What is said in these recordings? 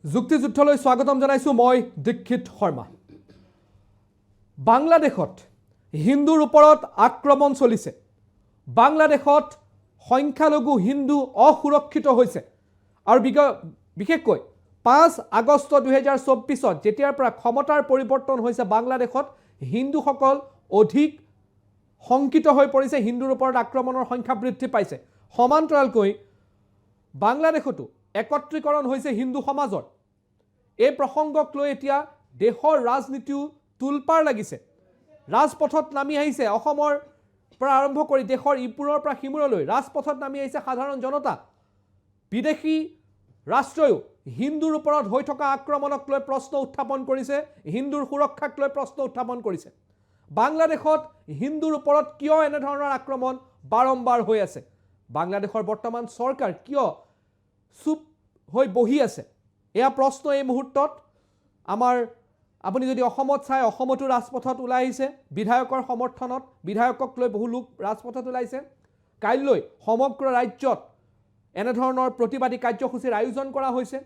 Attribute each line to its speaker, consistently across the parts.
Speaker 1: যুক্তিযুদ্ধলৈ স্বাগতম জনাইছো মই দীক্ষিত শৰ্মা। বাংলাদেশত হিন্দুৰ ওপৰত আক্ৰমণ চলিছে। বাংলাদেশত সংখ্যালঘু হিন্দু অসুৰক্ষিত হৈছে আৰু বিশেষকৈ 5 আগষ্ট 2024 যেতিয়াৰ পৰা ক্ষমতাৰ পৰিৱৰ্তন হৈছে বাংলাদেশত হিন্দুসকল অধিক শংকিত হৈ পৰিছে। হিন্দুৰ ওপৰত আক্ৰমণৰ সংখ্যা বৃদ্ধি পাইছে। সমান্তৰালকৈ বাংলাদেশতো একত্ৰীকৰণ হৈছে হিন্দু সমাজৰ। এই প্ৰসংগক লৈ এতিয়া দেশৰ ৰাজনীতিও তুলপাৰ লাগিছে। ৰাজপথত নামি আহিছে অসমৰ পৰা আৰম্ভ কৰি দেশৰ ইপুৰৰ পৰা সিমূৰলৈ ৰাজপথত নামি আহিছে সাধাৰণ জনতা। বিদেশী ৰাষ্ট্ৰয়ো হিন্দুৰ ওপৰত হৈ থকা আক্ৰমণক লৈ প্ৰশ্ন উত্থাপন কৰিছে, হিন্দুৰ সুৰক্ষাক লৈ প্ৰশ্ন উত্থাপন কৰিছে। বাংলাদেশত হিন্দুৰ ওপৰত কিয় এনেধৰণৰ আক্ৰমণ বাৰম্বাৰ হৈ আছে? বাংলাদেশৰ বৰ্তমান চৰকাৰ কিয় চুপ হৈ বহি আছে? এয়া প্ৰশ্ন এই মুহূৰ্তত আমাৰ আপুনি যদি অসমত চাই অসমতো ৰাজপথত ওলাই আহিছে বিধায়কৰ সমৰ্থনত। বিধায়কক লৈ বহু লোক ৰাজপথত ওলাইছে। কাইলৈ সমগ্ৰ ৰাজ্যত এনেধৰণৰ প্ৰতিবাদী কাৰ্যসূচীৰ আয়োজন কৰা হৈছে।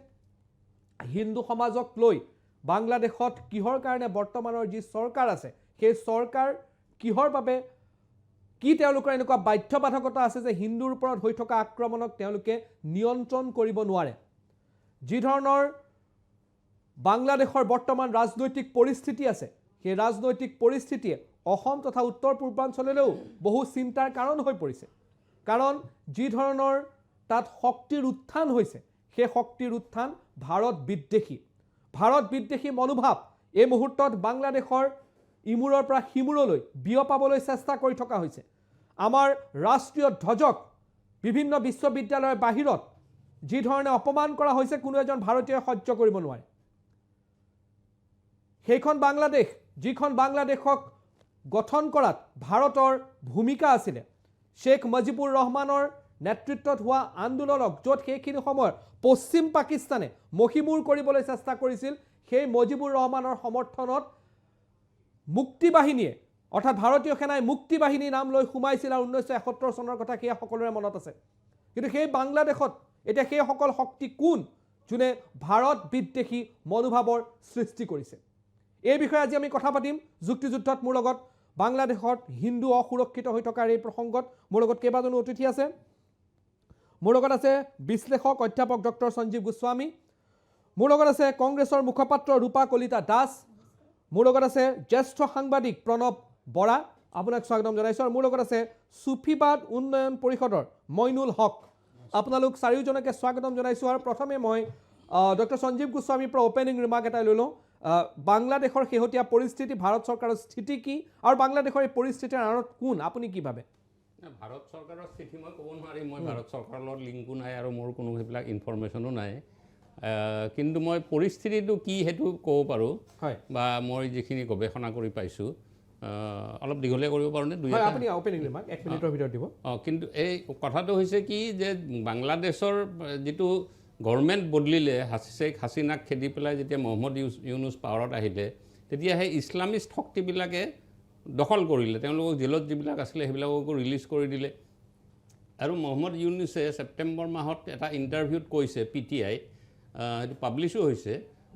Speaker 1: হিন্দু সমাজক লৈ বাংলাদেশত কিহৰ কাৰণে বৰ্তমানৰ যি চৰকাৰ আছে সেই চৰকাৰ কিহৰ বাবে কি তেওঁলোকৰ এনেকুৱা বাধ্যবাধকতা আছে যে হিন্দুৰ ওপৰত হৈ থকা আক্ৰমণক তেওঁলোকে নিয়ন্ত্ৰণ কৰিব নোৱাৰে? যি ধৰণৰ বাংলাদেশৰ বৰ্তমান ৰাজনৈতিক পৰিস্থিতি আছে সেই ৰাজনৈতিক পৰিস্থিতিয়ে অসম তথা উত্তৰ পূৰ্বাঞ্চললৈও বহু চিন্তাৰ কাৰণ হৈ পৰিছে। কাৰণ যি ধৰণৰ তাত শক্তিৰ উত্থান হৈছে সেই শক্তিৰ উত্থান ভাৰত বিদ্বেষী মনোভাৱ এই মুহূৰ্তত বাংলাদেশৰ ইমূৰৰ পৰা সিমূৰলৈ বিয়পাবলৈ চেষ্টা কৰি থকা হৈছে। আমাৰ ৰাষ্ট্ৰীয় ধ্বজক বিভিন্ন বিশ্ববিদ্যালয়ৰ বাহিৰত যি ধৰণে অপমান কৰা হৈছে কোনো এজন ভাৰতীয় সহ্য কৰিব নোৱাৰে। সেইখন বাংলাদেশ যিখন বাংলাদেশক গঠন কৰাত ভাৰতৰ ভূমিকা আছিলে, শ্বেখ মুজিবুৰ ৰহমানৰ নেতৃত্বত হোৱা আন্দোলনক য'ত সেইখিনি সময়ত পশ্চিম পাকিস্তানে মহিমূৰ কৰিবলৈ চেষ্টা কৰিছিল, সেই মুজিবুৰ ৰহমানৰ সমৰ্থনত মুক্তি বাহিনীয়ে অৰ্থাৎ ভাৰতীয় সেনাই মুক্তি বাহিনী নাম লৈ সোমাইছিল আৰু 1971 চনৰ কথা সেয়া সকলোৰে মনত আছে। কিন্তু সেই বাংলাদেশত এতিয়া সেইসকল শক্তি কোন যোনে ভাৰত বিদ্বেষী মনোভাৱৰ সৃষ্টি কৰিছে? এই বিষয়ে আজি আমি কথা পাতিম যুক্তিযুদ্ধত। মোৰ লগত বাংলাদেশত হিন্দু অসুৰক্ষিত হৈ থকাৰ এই প্ৰসংগত মোৰ লগত কেইবাজনো অতিথি আছে। মোৰ লগত আছে বিশ্লেষক অধ্যাপক ডক্টৰ সঞ্জীৱ গোস্বামী, মোৰ লগত আছে কংগ্ৰেছৰ মুখপাত্ৰ ৰূপা কলিতা দাস, মোৰ লগত আছে জ্যেষ্ঠ সাংবাদিক প্ৰণৱ বৰা, আপোনাক স্বাগতম জনাইছোঁ। আৰু মোৰ লগত আছে সুফিবাদ উন্নয়ন পৰিষদৰ মইনুল হক, আপোনালোক চাৰিওজনকে স্বাগতম জনাইছোঁ। আৰু প্ৰথমে মই ডক্টৰ সঞ্জীৱ গোস্বামীৰ পৰা অপেনিং ৰিমাৰ্ক এটা লৈ লওঁ। বাংলাদেশৰ শেহতীয়া পৰিস্থিতি, ভাৰত চৰকাৰৰ স্থিতি কি আৰু বাংলাদেশৰ এই পৰিস্থিতিৰ আঁৰত কোন, আপুনি কি ভাবে?
Speaker 2: ভাৰত চৰকাৰৰ স্থিতি মই ক'ব নোৱাৰিম। মই ভাৰত চৰকাৰৰ লগত লিংকো নাই আৰু মোৰ কোনো সেইবিলাক ইনফৰমেশ্যনো নাই। কিন্তু মই পৰিস্থিতিটো কি সেইটো ক'ব পাৰোঁ, বা মই যিখিনি গৱেষণা কৰি পাইছোঁ। অলপ দীঘলীয়া কৰিব পাৰোঁনে?
Speaker 1: আপুনি অপেনিং ৰিমাৰ্ক 1 মিনিটৰ ভিতৰত দিব।
Speaker 2: কিন্তু এই কথাটো হৈছে কি যে বাংলাদেশৰ যিটো গভৰ্ণমেণ্ট বদলিলে, শ্বেখ হাছিনাক খেদি পেলাই যেতিয়া মহম্মদ ইউনুছ পাৱাৰত আহিলে তেতিয়া সেই ইছলামিষ্ট শক্তিবিলাকে দখল কৰিলে। তেওঁলোকক জেলত যিবিলাক আছিলে সেইবিলাককো ৰিলিজ কৰি দিলে। আৰু মহম্মদ ইউনুছে ছেপ্টেম্বৰ মাহত এটা ইণ্টাৰভিউত কৈছে, PTI সেইটো পাব্লিছো হৈছে,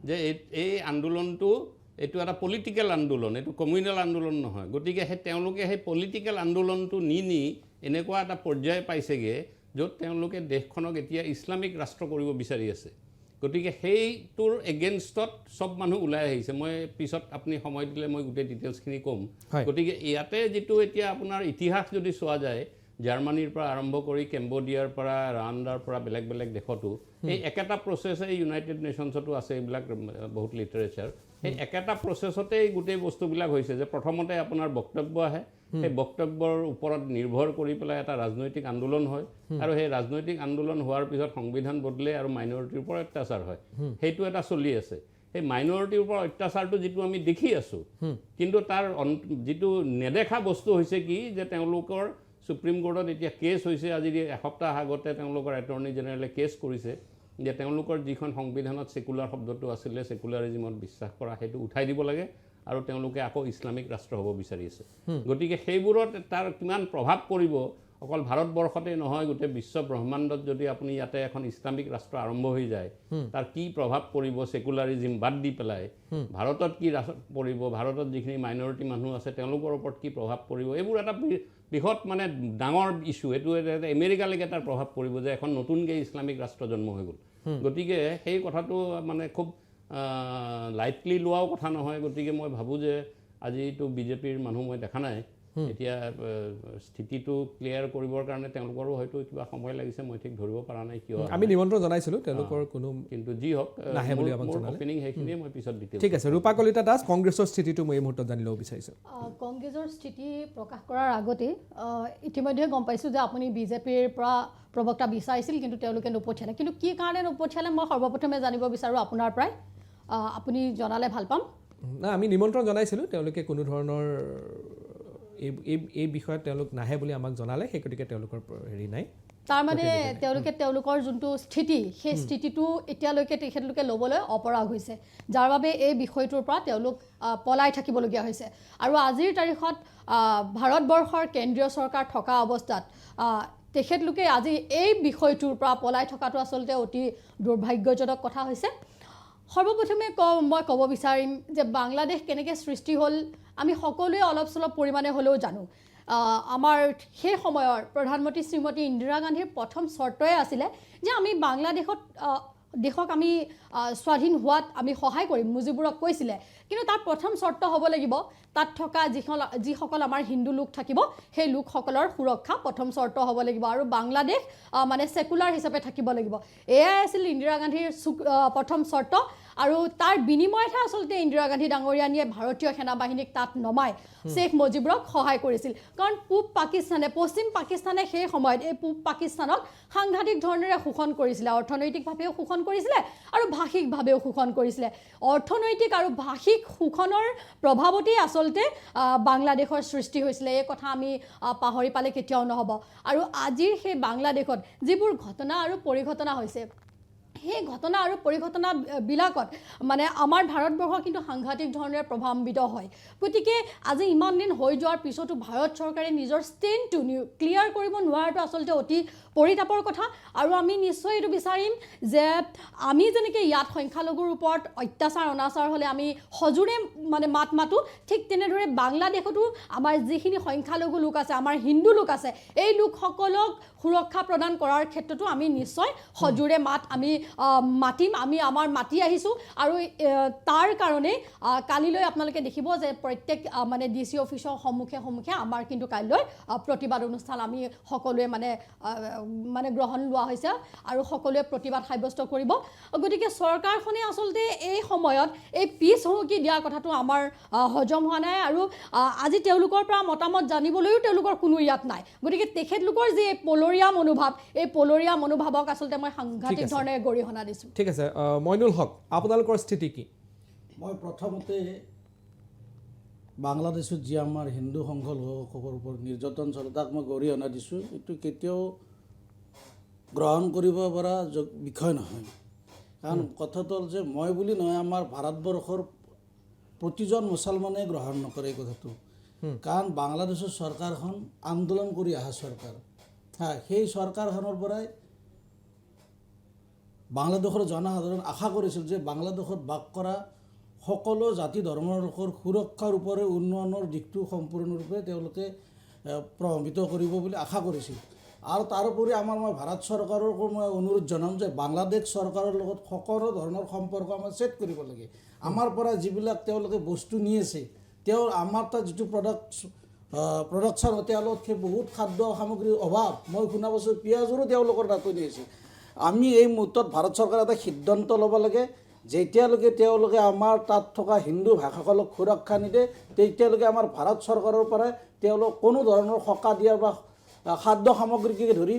Speaker 2: যে এই আন্দোলনটো এইটো এটা পলিটিকেল আন্দোলন, এইটো কমিউনেল আন্দোলন নহয়। গতিকে তেওঁলোকে সেই পলিটিকেল আন্দোলনটো নি এনেকুৱা এটা পৰ্যায় পাইছেগৈ য'ত তেওঁলোকে দেশখনক এতিয়া ইছলামিক ৰাষ্ট্ৰ কৰিব বিচাৰি আছে। গতিকে সেইটোৰ এগেইনষ্টত চব মানুহ ওলাই আহিছে। মই পিছত আপুনি সময় দিলে মই গোটেই ডিটেইলছখিনি ক'ম। গতিকে ইয়াতে যিটো এতিয়া আপোনাৰ ইতিহাস যদি চোৱা যায়, জাৰ্মানীৰ পৰা আৰম্ভ কৰি কেম্বোডিয়াৰ পৰা ৰাৱাণ্ডাৰ পৰা বেলেগ বেলেগ দেশতো এই একেটা প্ৰচেছে ইউনাইটেড নেশ্যনছতো আছে, এইবিলাক বহুত লিটাৰেচাৰ। সেই একেটা প্ৰচেছতে গোটেই বস্তুবিলাক হৈছে যে প্ৰথমতে আপোনাৰ বক্তব্য আহে, সেই বক্তব্যৰ ওপৰত নিৰ্ভৰ কৰি পেলাই এটা ৰাজনৈতিক আন্দোলন হয়, আৰু সেই ৰাজনৈতিক আন্দোলন হোৱাৰ পিছত সংবিধান বদলে আৰু মাইনৰিটিৰ ওপৰত অত্যাচাৰ হয়। সেইটো এটা চলি আছে। সেই মাইনৰিটিৰ ওপৰত অত্যাচাৰটো যিটো আমি দেখি আছোঁ, কিন্তু তাৰ যিটো নেদেখা বস্তু হৈছে কি যে তেওঁলোকৰ সুপ্ৰিম কোৰ্টত এতিয়া কেছ হৈছে। আজি এসপ্তাহ আগতে তেওঁলোকৰ এটৰ্নি জেনেৰেলে কেছ কৰিছে যে তেওঁলোকৰ যিখন সংবিধানত ছেকুলাৰ শব্দটো আছিলে, ছেকুলাৰিজিমত বিশ্বাস কৰা, সেইটো উঠাই দিব লাগে আৰু তেওঁলোকে আকৌ ইছলামিক ৰাষ্ট্ৰ হ'ব বিচাৰি আছে। গতিকে সেইবোৰত তাৰ কিমান প্ৰভাৱ পৰিব অকল ভাৰতবৰ্ষতেই নহয় গোটেই বিশ্ব ব্ৰহ্মাণ্ডত যদি আপুনি ইয়াতে এখন ইছলামিক ৰাষ্ট্ৰ আৰম্ভ হৈ যায় তাৰ কি প্ৰভাৱ পৰিব সেকুলাৰিজম বাদ দি পেলাই ভাৰতত কি পৰিব ভাৰতত যিখিনি মাইনৰিটি মানুহ আছে তেওঁলোকৰ ওপৰত কি প্ৰভাৱ পৰিব এইবোৰ এটা বৃহৎ মানে ডাঙৰ ইস্যু এইটো আমেৰিকালৈকে তাৰ প্ৰভাৱ পৰিব যে এখন নতুনকৈ ইছলামিক ৰাষ্ট্ৰ জন্ম হৈ গ'ল গতিকে সেই কথাটো মানে খুব লাইটলি লোৱাও কথা নহয় গতিকে মই ভাবোঁ যে আজিতো বিজেপিৰ মানুহ মই দেখা নাই এতিয়া স্থিতিটো ক্লিয়াৰ কৰিবৰ কাৰণে তেওঁলোকৰো হয়তো কিবা সময় লাগিছে মই ঠিক ধৰিব পৰা নাই কিয়
Speaker 1: আমি নিমন্ত্ৰণ জনাইছিলোঁ তেওঁলোকৰ কোনো
Speaker 2: কিন্তু যি হওক
Speaker 1: নাহে বুলি আমাক জনালে
Speaker 2: অপেনিং সেইখিনিয়ে মই পিছত দিম
Speaker 1: ঠিক আছে ৰূপা কলিতা দাস কংগ্ৰেছৰ স্থিতিটো মই এই মুহূৰ্তত জানি ল'ব বিচাৰিছোঁ
Speaker 3: কংগ্ৰেছৰ স্থিতি প্ৰকাশ কৰাৰ আগতে ইতিমধ্যে গম পাইছোঁ যে আপুনি বিজেপিৰ পৰা প্ৰবক্তা বিচাৰিছিল কিন্তু তেওঁলোকে নপঠিয়ালে কিন্তু কি কাৰণে নপঠিয়ালে মই সৰ্বপ্ৰথমে জানিব বিচাৰোঁ আপোনাৰ পৰাই আপুনি জনালে ভাল পাম
Speaker 1: না আমি নিমন্ত্ৰণ জনাইছিলোঁ তেওঁলোকে কোনো ধৰণৰ এই বিষয়ত তেওঁলোক নাহে বুলি আমাক জনালে সেই গতিকে তেওঁলোকৰ হেৰি নাই
Speaker 3: তাৰমানে তেওঁলোকে তেওঁলোকৰ যোনটো স্থিতি সেই স্থিতিটো এতিয়ালৈকে তেখেতলোকে ল'বলৈ অপৰাগ হৈছে যাৰ বাবে এই বিষয়টোৰ পৰা তেওঁলোক পলাই থাকিবলগীয়া হৈছে আৰু আজিৰ তাৰিখত ভাৰতবৰ্ষৰ কেন্দ্ৰীয় চৰকাৰ থকা অৱস্থাত তেখেতলোকে আজি এই বিষয়টোৰ পৰা পলাই থকাটো আচলতে অতি দুৰ্ভাগ্যজনক কথা হৈছে সৰ্বপ্ৰথমে মই ক'ব বিচাৰিম যে বাংলাদেশ কেনেকৈ সৃষ্টি হ'ল আমি সকলোৱে অলপ চলপ পৰিমাণে হ'লেও জানো আমাৰ সেই সময়ৰ প্ৰধানমন্ত্ৰী শ্ৰীমতী ইন্দিৰা গান্ধীৰ প্ৰথম চৰ্তই আছিলে যে আমি দেশক আমি স্বাধীন হোৱাত আমি সহায় কৰিম মুজিবুৰক কৈছিলে কিন্তু তাৰ প্ৰথম চৰ্ত হ'ব লাগিব তাত থকা যিসকল আমাৰ হিন্দু লোক থাকিব সেই লোকসকলৰ সুৰক্ষা প্ৰথম চৰ্ত হ'ব লাগিব আৰু বাংলাদেশ মানে সেকুলাৰ হিচাপে থাকিব লাগিব এয়াই আছিল ইন্দিৰা গান্ধীৰ প্ৰথম চৰ্ত আৰু তাৰ বিনিময়তহে আচলতে ইন্দিৰা গান্ধী ডাঙৰীয়ানীয়ে ভাৰতীয় সেনাবাহিনীক তাত নমাই শেখ মুজিবুৰক সহায় কৰিছিল কাৰণ পশ্চিম পাকিস্তানে সেই সময়ত এই পূব পাকিস্তানক সাংঘাতিক ধৰণেৰে শোষণ কৰিছিলে অৰ্থনৈতিকভাৱেও শোষণ কৰিছিলে আৰু ভাষিকভাৱেও শোষণ কৰিছিলে অৰ্থনৈতিক আৰু ভাষিক শোষণৰ প্ৰভাৱতেই আচলতে বাংলাদেশৰ সৃষ্টি হৈছিলে এই কথা আমি পাহৰি পালে কেতিয়াও নহ'ব আৰু আজিৰ সেই বাংলাদেশত যিবোৰ ঘটনা আৰু পৰিঘটনা হৈছে সেই ঘটনা আৰু পৰিঘটনাবিলাকত মানে আমাৰ ভাৰতবৰ্ষ কিন্তু সাংঘাতিক ধৰণেৰে প্ৰভাৱান্বিত হয় গতিকে আজি ইমান দিন হৈ যোৱাৰ পিছতো ভাৰত চৰকাৰে নিজৰ ষ্টেণ্ডটো ক্লিয়াৰ কৰিব নোৱাৰাটো আচলতে অতি পৰিতাপৰ কথা আৰু আমি নিশ্চয় এইটো বিচাৰিম যে আমি যেনেকৈ ইয়াত সংখ্যালঘুৰ ওপৰত অত্যাচাৰ অনাচাৰ হ'লে আমি সজোৰে মানে মাত মাতোঁ ঠিক তেনেদৰে বাংলাদেশতো আমাৰ যিখিনি সংখ্যালঘু লোক আছে আমাৰ হিন্দু লোক আছে এই লোকসকলক সুৰক্ষা প্ৰদান কৰাৰ ক্ষেত্ৰতো আমি নিশ্চয় সজোৰে মাত আমি মাতিম আমি আমাৰ মাতি আহিছোঁ আৰু তাৰ কাৰণে কালিলৈ আপোনালোকে দেখিব যে প্ৰত্যেক মানে DC অফিচৰ সন্মুখে আমাৰ কিন্তু কাইলৈ প্ৰতিবাদ অনুষ্ঠান আমি সকলোৱে মানে গ্ৰহণ লোৱা হৈছে আৰু সকলোৱে প্ৰতিবাদ সাব্যস্ত কৰিব গতিকে চৰকাৰখনে আচলতে এই সময়ত এই পিছ হুমকি দিয়াৰ কথাটো আমাৰ হজম হোৱা নাই আৰু আজি তেওঁলোকৰ পৰা মতামত জানিবলৈও তেওঁলোকৰ কোনো ইয়াত নাই গতিকে তেখেতলোকৰ যি এই পলৰীয়া মনোভাৱক আচলতে মই সাংঘাতিক ধৰণে গৰিহণা দিছোঁ
Speaker 1: ঠিক আছে মইনুল হক আপোনালোকৰ স্থিতি কি
Speaker 4: মই প্ৰথমতে বাংলাদেশত যি আমাৰ হিন্দু সংখ্যালঘুসকলৰ ওপৰত নিৰ্যাতন চলে তাক মই গৰিহণা দিছোঁ এইটো কেতিয়াও গ্ৰহণ কৰিব পৰা বিষয় নহয় কাৰণ কথাটো হ'ল যে মই বুলি নহয় আমাৰ ভাৰতবৰ্ষৰ প্ৰতিজন মুছলমানে গ্ৰহণ নকৰে এই কথাটো কাৰণ বাংলাদেশৰ চৰকাৰখন আন্দোলন কৰি অহা চৰকাৰ সেই চৰকাৰখনৰ পৰাই বাংলাদেশৰ জনসাধাৰণ আশা কৰিছিল যে বাংলাদেশত বাস কৰা সকলো জাতি ধৰ্মৰ লোকৰ সুৰক্ষাৰ ওপৰত উন্নয়নৰ দিশটো সম্পূৰ্ণৰূপে তেওঁলোকে প্ৰভাৱিত কৰিব বুলি আশা কৰিছিল আৰু তাৰোপৰি মই ভাৰত চৰকাৰকো মই অনুৰোধ জনাম যে বাংলাদেশ চৰকাৰৰ লগত সকলো ধৰণৰ সম্পৰ্ক আমাৰ ছেট কৰিব লাগে আমাৰ পৰা যিবিলাক তেওঁলোকে বস্তু নি আছে আমাৰ তাত যিটো প্ৰডাকশ্যন তেওঁলোকে সেই বহুত খাদ্য সামগ্ৰীৰ অভাৱ মই শুনা পাইছোঁ পিঁয়াজৰো তেওঁলোকৰ নাটনি হৈছে আমি এই মুহূৰ্তত ভাৰত চৰকাৰে এটা সিদ্ধান্ত ল'ব লাগে যেতিয়ালৈকে তেওঁলোকে আমাৰ তাত থকা হিন্দু ভাষাসকলক সুৰক্ষা নিদিয়ে তেতিয়ালৈকে আমাৰ ভাৰত চৰকাৰৰ পৰাই তেওঁলোক কোনো ধৰণৰ সকাহ দিয়া বা খাদ্য সামগ্ৰীকে ধৰি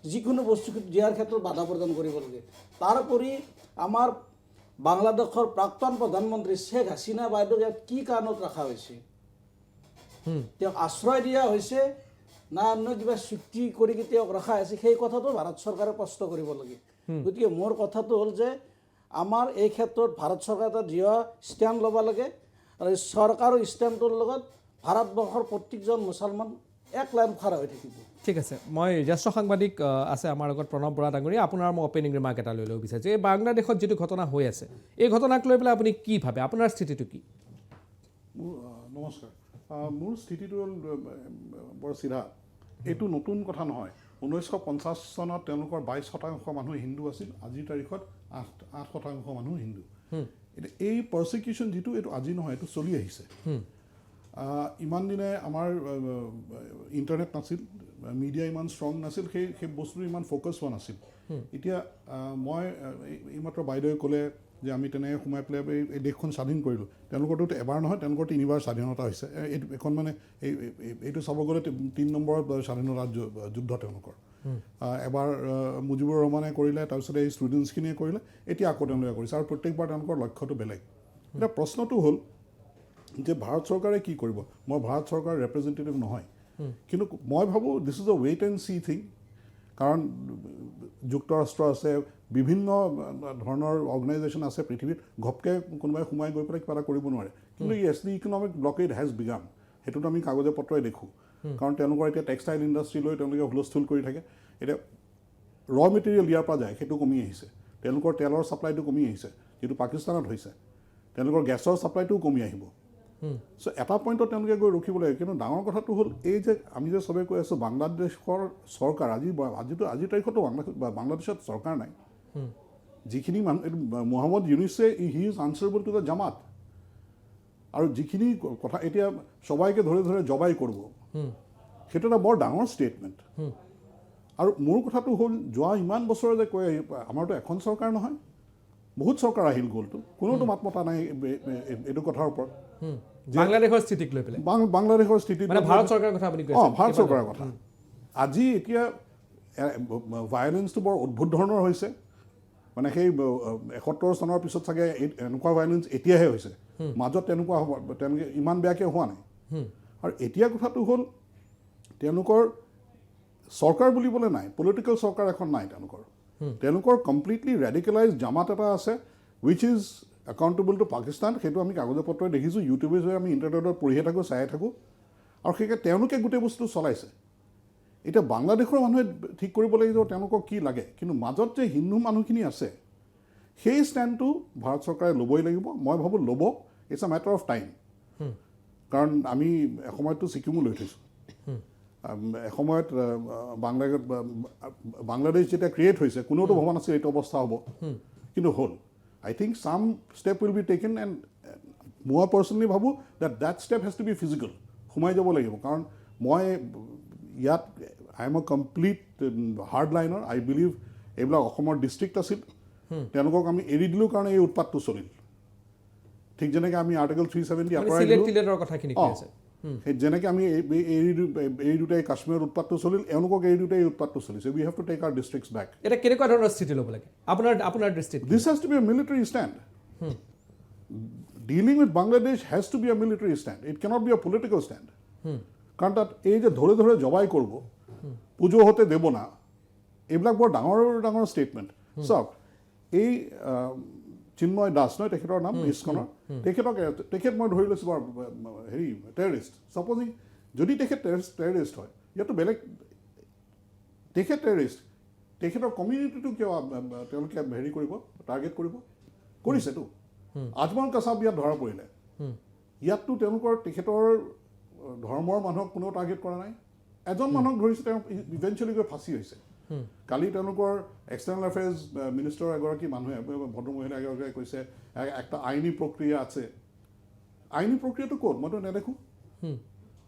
Speaker 4: যিকোনো বস্তু দিয়াৰ ক্ষেত্ৰত বাধা প্ৰদান কৰিব লাগে তাৰোপৰি আমাৰ বাংলাদেশৰ প্ৰাক্তন প্ৰধানমন্ত্ৰী শ্বেখ হাছিনা বাইদেউক ইয়াত কি কাৰণত ৰখা হৈছে তেওঁক আশ্ৰয় দিয়া হৈছে না অন্য কিবা চুক্তি কৰি তেওঁক ৰখা হৈছে সেই কথাটো ভাৰত চৰকাৰে স্পষ্ট কৰিব লাগে গতিকে মোৰ কথাটো হ'ল যে আমাৰ এই ক্ষেত্ৰত ভাৰত চৰকাৰে এটা দৃঢ় ষ্টেণ্ড ল'ব লাগে আৰু চৰকাৰৰ ষ্টেণ্ডটোৰ লগত ভাৰতবৰ্ষৰ প্ৰত্যেকজন মুছলমান এক লাইন খাৰা হৈ থাকিব।
Speaker 1: ঠিক আছে, মই জ্যেষ্ঠ সাংবাদিক আছে আমাৰ লগত প্ৰণৱ বৰা ডাঙৰীয়া, আপোনাৰ মই অপেনিং ৰিমাৰ্ক এটা লৈ ল'ব বিচাৰিছোঁ। এই বাংলাদেশত যিটো ঘটনা হৈ আছে, এই ঘটনাক লৈ পেলাই আপুনি কি ভাবে, আপোনাৰ স্থিতিটো কি?
Speaker 5: নমস্কাৰ। মোৰ স্থিতিটো হ'ল বৰ চিধা। এইটো নতুন কথা নহয়। 1950 চনত তেওঁলোকৰ 22% মানুহ হিন্দু আছিল, আজিৰ তাৰিখত 8% মানুহ হিন্দু। এতিয়া এই প্ৰচিকিউশ্যন যিটো, এইটো আজি নহয়, এইটো চলি আহিছে। ইমান দিনে আমাৰ ইণ্টাৰনেট নাছিল, মিডিয়া ইমান ষ্ট্ৰং নাছিল, সেই বস্তুটো ইমান ফ'কাছ হোৱা নাছিল। এতিয়া মই এইমাত্ৰ বাইদেৱে ক'লে যে আমি তেনেকৈ সোমাই পেলাই এই দেশখন স্বাধীন কৰিলোঁ। তেওঁলোকৰতো এবাৰ নহয়, তেওঁলোকৰ 3বাৰ স্বাধীনতা হৈছে। এইখন মানে এইটো চাব গ'লে 3 নম্বৰত স্বাধীনতা যুদ্ধ তেওঁলোকৰ। এবাৰ মুজিবুৰ ৰহমানে কৰিলে, তাৰপিছতে এই ষ্টুডেণ্টছখিনিয়ে কৰিলে, এতিয়া আকৌ তেওঁলোকে কৰিছে, আৰু প্ৰত্যেকবাৰ তেওঁলোকৰ লক্ষ্যটো বেলেগ। এতিয়া প্ৰশ্নটো হ'ল যে ভাৰত চৰকাৰে কি কৰিব। মই ভাৰত চৰকাৰৰ ৰেপ্ৰেজেণ্টেটিভ নহয়, কিন্তু মই ভাবোঁ this is a wait and see thing. কাৰণ যুক্তৰাষ্ট্ৰ আছে, বিভিন্ন ধৰণৰ অৰ্গেনাইজেশ্যন আছে পৃথিৱীত, ঘপকৈ কোনোবাই সোমাই গৈ পেলাই কিবা এটা কৰিব নোৱাৰে। কিন্তু য়েছ, দি ইকনমিক ব্লকেড হেজ বিগান, সেইটোতো আমি কাগজে পত্ৰই দেখোঁ। কাৰণ তেওঁলোকৰ এতিয়া টেক্সটাইল ইণ্ডাষ্ট্ৰী লৈ তেওঁলোকে হুলস্থুল কৰি থাকে। এতিয়া ৰ মেটেৰিয়েল ইয়াৰ পৰা যায়, সেইটো কমি আহিছে। তেওঁলোকৰ তেলৰ ছাপ্লাইটো কমি আহিছে, যিটো পাকিস্তানত হৈছে। তেওঁলোকৰ গেছৰ ছাপ্লাইটোও কমি আহিব। চ' এটা পইণ্টত তেওঁলোকে গৈ ৰখিব লাগে। কিন্তু ডাঙৰ কথাটো হ'ল এই যে আমি যে চবেই কৈ আছোঁ বাংলাদেশৰ চৰকাৰ, আজিৰ তাৰিখতো বাংলাদেশত চৰকাৰ নাই। যিখিনি মানুহ, মহম্মদ ইউনুছে he is answerable to the Jamaat. আৰু যিখিনি কথা এতিয়া সবাইকে ধৰে ধৰে জবাই কৰিব, সেইটো এটা বৰ ডাঙৰ ষ্টেটমেণ্ট। আৰু মোৰ কথাটো হ'ল যোৱা ইমান বছৰে যে কৈ আমাৰতো এখন চৰকাৰ নহয়, বহুত চৰকাৰ আহিল গ'লতো, কোনোতো মাত মতা নাই এইটো কথাৰ ওপৰত।
Speaker 1: বাংলাদেশৰ স্থিতিক লৈ পেলাই,
Speaker 5: বাংলাদেশৰ স্থিতি,
Speaker 1: ভাৰত চৰকাৰৰ কথা আপুনি কৈছে।
Speaker 5: ভাৰত চৰকাৰৰ কথা। আজি এতিয়া ভায়লেঞ্চটো বৰ অদ্ভুত ধৰণৰ হৈছে। মানে সেই 71 চনৰ পিছত চাগে এনেকুৱা ভায়লেঞ্চ এতিয়াহে হৈছে, মাজত তেনেকুৱা তেওঁলোকে ইমান বেয়াকৈ হোৱা নাই। আৰু এতিয়া কথাটো হ'ল তেওঁলোকৰ চৰকাৰ বুলিবলৈ নাই, পলিটিকেল চৰকাৰ এখন নাই তেওঁলোকৰ কমপ্লিটলি ৰেডিকেলাইজ জামাত এটা আছে, which is accountable to Pakistan. সেইটো আমি কাগজে পত্ৰই দেখিছোঁ, ইউটিউবে হৈ আমি ইণ্টাৰনেটত পঢ়িয়ে থাকোঁ, চাই থাকোঁ। আৰু সেইকাৰণে তেওঁলোকে গোটেই বস্তু চলাইছে। এতিয়া বাংলাদেশৰ মানুহে ঠিক কৰিব লাগিব তেওঁলোকক কি লাগে। কিন্তু মাজত যে হিন্দু মানুহখিনি আছে, সেই ষ্টেণ্ডটো ভাৰত চৰকাৰে ল'বই লাগিব। মই ভাবোঁ ল'ব, it's a matter of time. কাৰণ আমি এসময়ততো ছিকিমো লৈ থৈছোঁ। এসময়ত বাংলাদেশ যেতিয়া ক্ৰিয়েট হৈছে, কোনেওতো ভবা নাছিল এইটো অৱস্থা হ'ব, কিন্তু হ'ল। I think some step will be taken, and মই পাৰ্চনেলি ভাবোঁ that step has to be physical. সোমাই যাব লাগিব। কাৰণ মই ইয়াত I am a complete hardliner. I believe এইবিলাক অসমৰ ডিষ্ট্ৰিক্ট আছিল, তেওঁলোকক আমি এৰি দিলোঁ কাৰণে এই উৎপাতটো চলিল। ঠিক যেনেকৈ আমি আৰ্টিকল 370 আঁতৰাই দিলোঁ, যেনেকৈ আমি এৰি দুটাই কাশ্মীৰৰ উৎপাতটো চলিল, এওঁলোকক এৰি দুটাই উৎপাতটো চলিছে। We have to take our districts back.
Speaker 1: এটা কেনেকুৱা ধৰণৰ স্থিতি ল'ব লাগে আপোনাৰ দৃষ্টিত?
Speaker 5: This has to be a military stand. Dealing with Bangladesh has to be a military stand. It cannot be a political stand. কাৰণ তাত এই যে ধৰে ধৰে জবাই কৰিব, পুজো হতে দেব না, এইবিলাক বৰ ডাঙৰ ডাঙৰ ষ্টেটমেণ্ট। চাওক, এই চিন্ময় দাস নহয় তেখেতৰ নাম, ইস্কনৰ, তেখেত মই ধৰি লৈছোঁ হেৰি টেৰৰিষ্ট। ছাপ'জিং যদি তেখেত টেৰৰিষ্ট হয়, ইয়াতো বেলেগ, তেখেত টেৰৰিষ্ট, তেখেতৰ কমিউনিটিটো কিয় তেওঁলোকে হেৰি কৰিব, টাৰ্গেট কৰিব? কৰিছেতো। আজমল কাছাব ইয়াত ধৰা পৰিলে, ইয়াততো তেওঁলোকৰ তেখেতৰ ধৰ্মৰ মানুহক কোনেও টাৰ্গেট কৰা নাই। এজন মানুহক ধৰিছে, তেওঁ ইভেঞ্চুৱেলি গৈ ফাঁচি হৈছে। কালি তেওঁলোকৰ এক্সটাৰ্নেল এফেয়াৰ্ছ মিনিষ্টাৰ এগৰাকী মানুহে, ভদ্ৰমহিলা এগৰাকীয়ে কৈছে একটা আইনী প্ৰক্ৰিয়া আছে। আইনী প্ৰক্ৰিয়াটো ক'ত? মইতো নেদেখোঁ।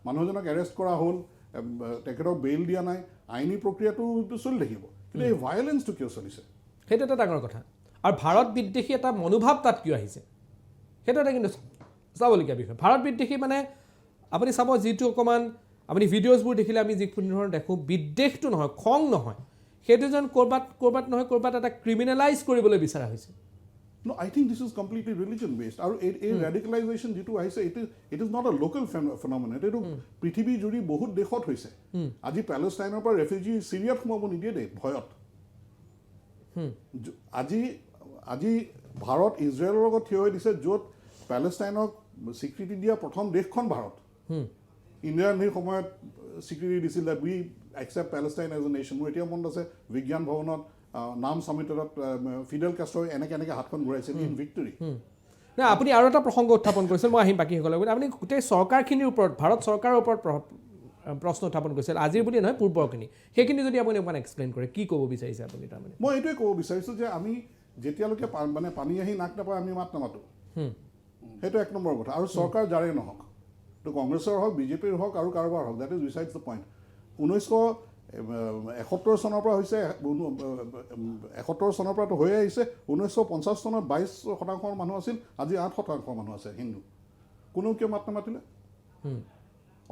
Speaker 5: মানুহজনক এৰেষ্ট কৰা হ'ল, তেখেতক বেইল দিয়া নাই, আইনী প্ৰক্ৰিয়াটো চলি থাকিব। কিন্তু এই ভায়লেঞ্চটো কিয় চলিছে?
Speaker 1: সেইটো এটা ডাঙৰ কথা। আৰু ভাৰত বিদ্বেষী এটা মনোভাৱ তাত কিয় আহিছে, সেইটো এটা কিন্তু চাবলগীয়া বিষয়। ভাৰত বিদ্বেষী মানে আপুনি চাব, যিটো অকণমান আপুনি ভিডিঅ'জবোৰ দেখিলে আমি যিকোনো ধৰণৰ দেখোঁ, বিদ্বেষটো নহয়, খং নহয়, সেইটো যেন ক'ৰবাত নহয় ক'ৰবাত এটা ক্ৰিমিনেলাইজ কৰিবলৈ বিচৰা হৈছে।
Speaker 5: No, I think this is completely religion based. আৰু এই radicalization যিটো আহিছে, it is not a local phenomenon. এইটো পৃথিৱী জুৰি বহুত দেশত হৈছে। আজি পেলেষ্টাইনৰ পৰা ৰেফিউজি চিৰিয়াত সোমাব নিদিয়ে দেই, ভয়ত। আজি ভাৰত ইজৰাইলৰ লগত থিয় হৈ দিছে, য'ত পেলেষ্টাইনক স্বীকৃতি দিয়া প্ৰথম দেশখন ভাৰত। ইন্দিৰা গান্ধীৰ সময়ত স্বীকৃতি দিছিল that we accept Palestine as a nation. মোৰ এতিয়া মনত আছে বিজ্ঞান ভৱনত নাম সমিতিত ফিডেল কাষ্ট্ৰই এনেকৈ হাতখন ঘূৰাইছিল ইন ভিক্টৰী।
Speaker 1: নাই আপুনি আৰু এটা প্ৰসংগ উত্থাপন কৰিছিল, মই আহিম বাকীসকলৰ লগত। আপুনি গোটেই চৰকাৰখিনিৰ ওপৰত, ভাৰত চৰকাৰৰ ওপৰত প্ৰশ্ন উত্থাপন কৰিছিল, আজিৰ বুলি নহয় পূৰ্বৰখিনি, সেইখিনি যদি আপুনি অকণমান এক্সপ্লেইন কৰে, কি ক'ব বিচাৰিছে আপুনি? তাৰমানে
Speaker 5: মই এইটোৱে ক'ব বিচাৰিছোঁ যে আমি যেতিয়ালৈকে মানে পানী আহি নাক নাপায় আমি মাত নামাতোঁ, সেইটো এক নম্বৰ কথা। আৰু চৰকাৰ যাৰে নহওক, তো কংগ্ৰেছৰ হওক, বিজেপিৰ হওক আৰু কাৰোবাৰ হওক, দেট ইজ বিচাইডছ দ্য পইণ্ট। 1971 চনৰ পৰা হৈছে, 71 চনৰ পৰাতো হৈ আহিছে। 1950 চনত 22% মানুহ আছিল, আজি 8% মানুহ আছে হিন্দু। কোনেও কিয় মাত নামাতিলে?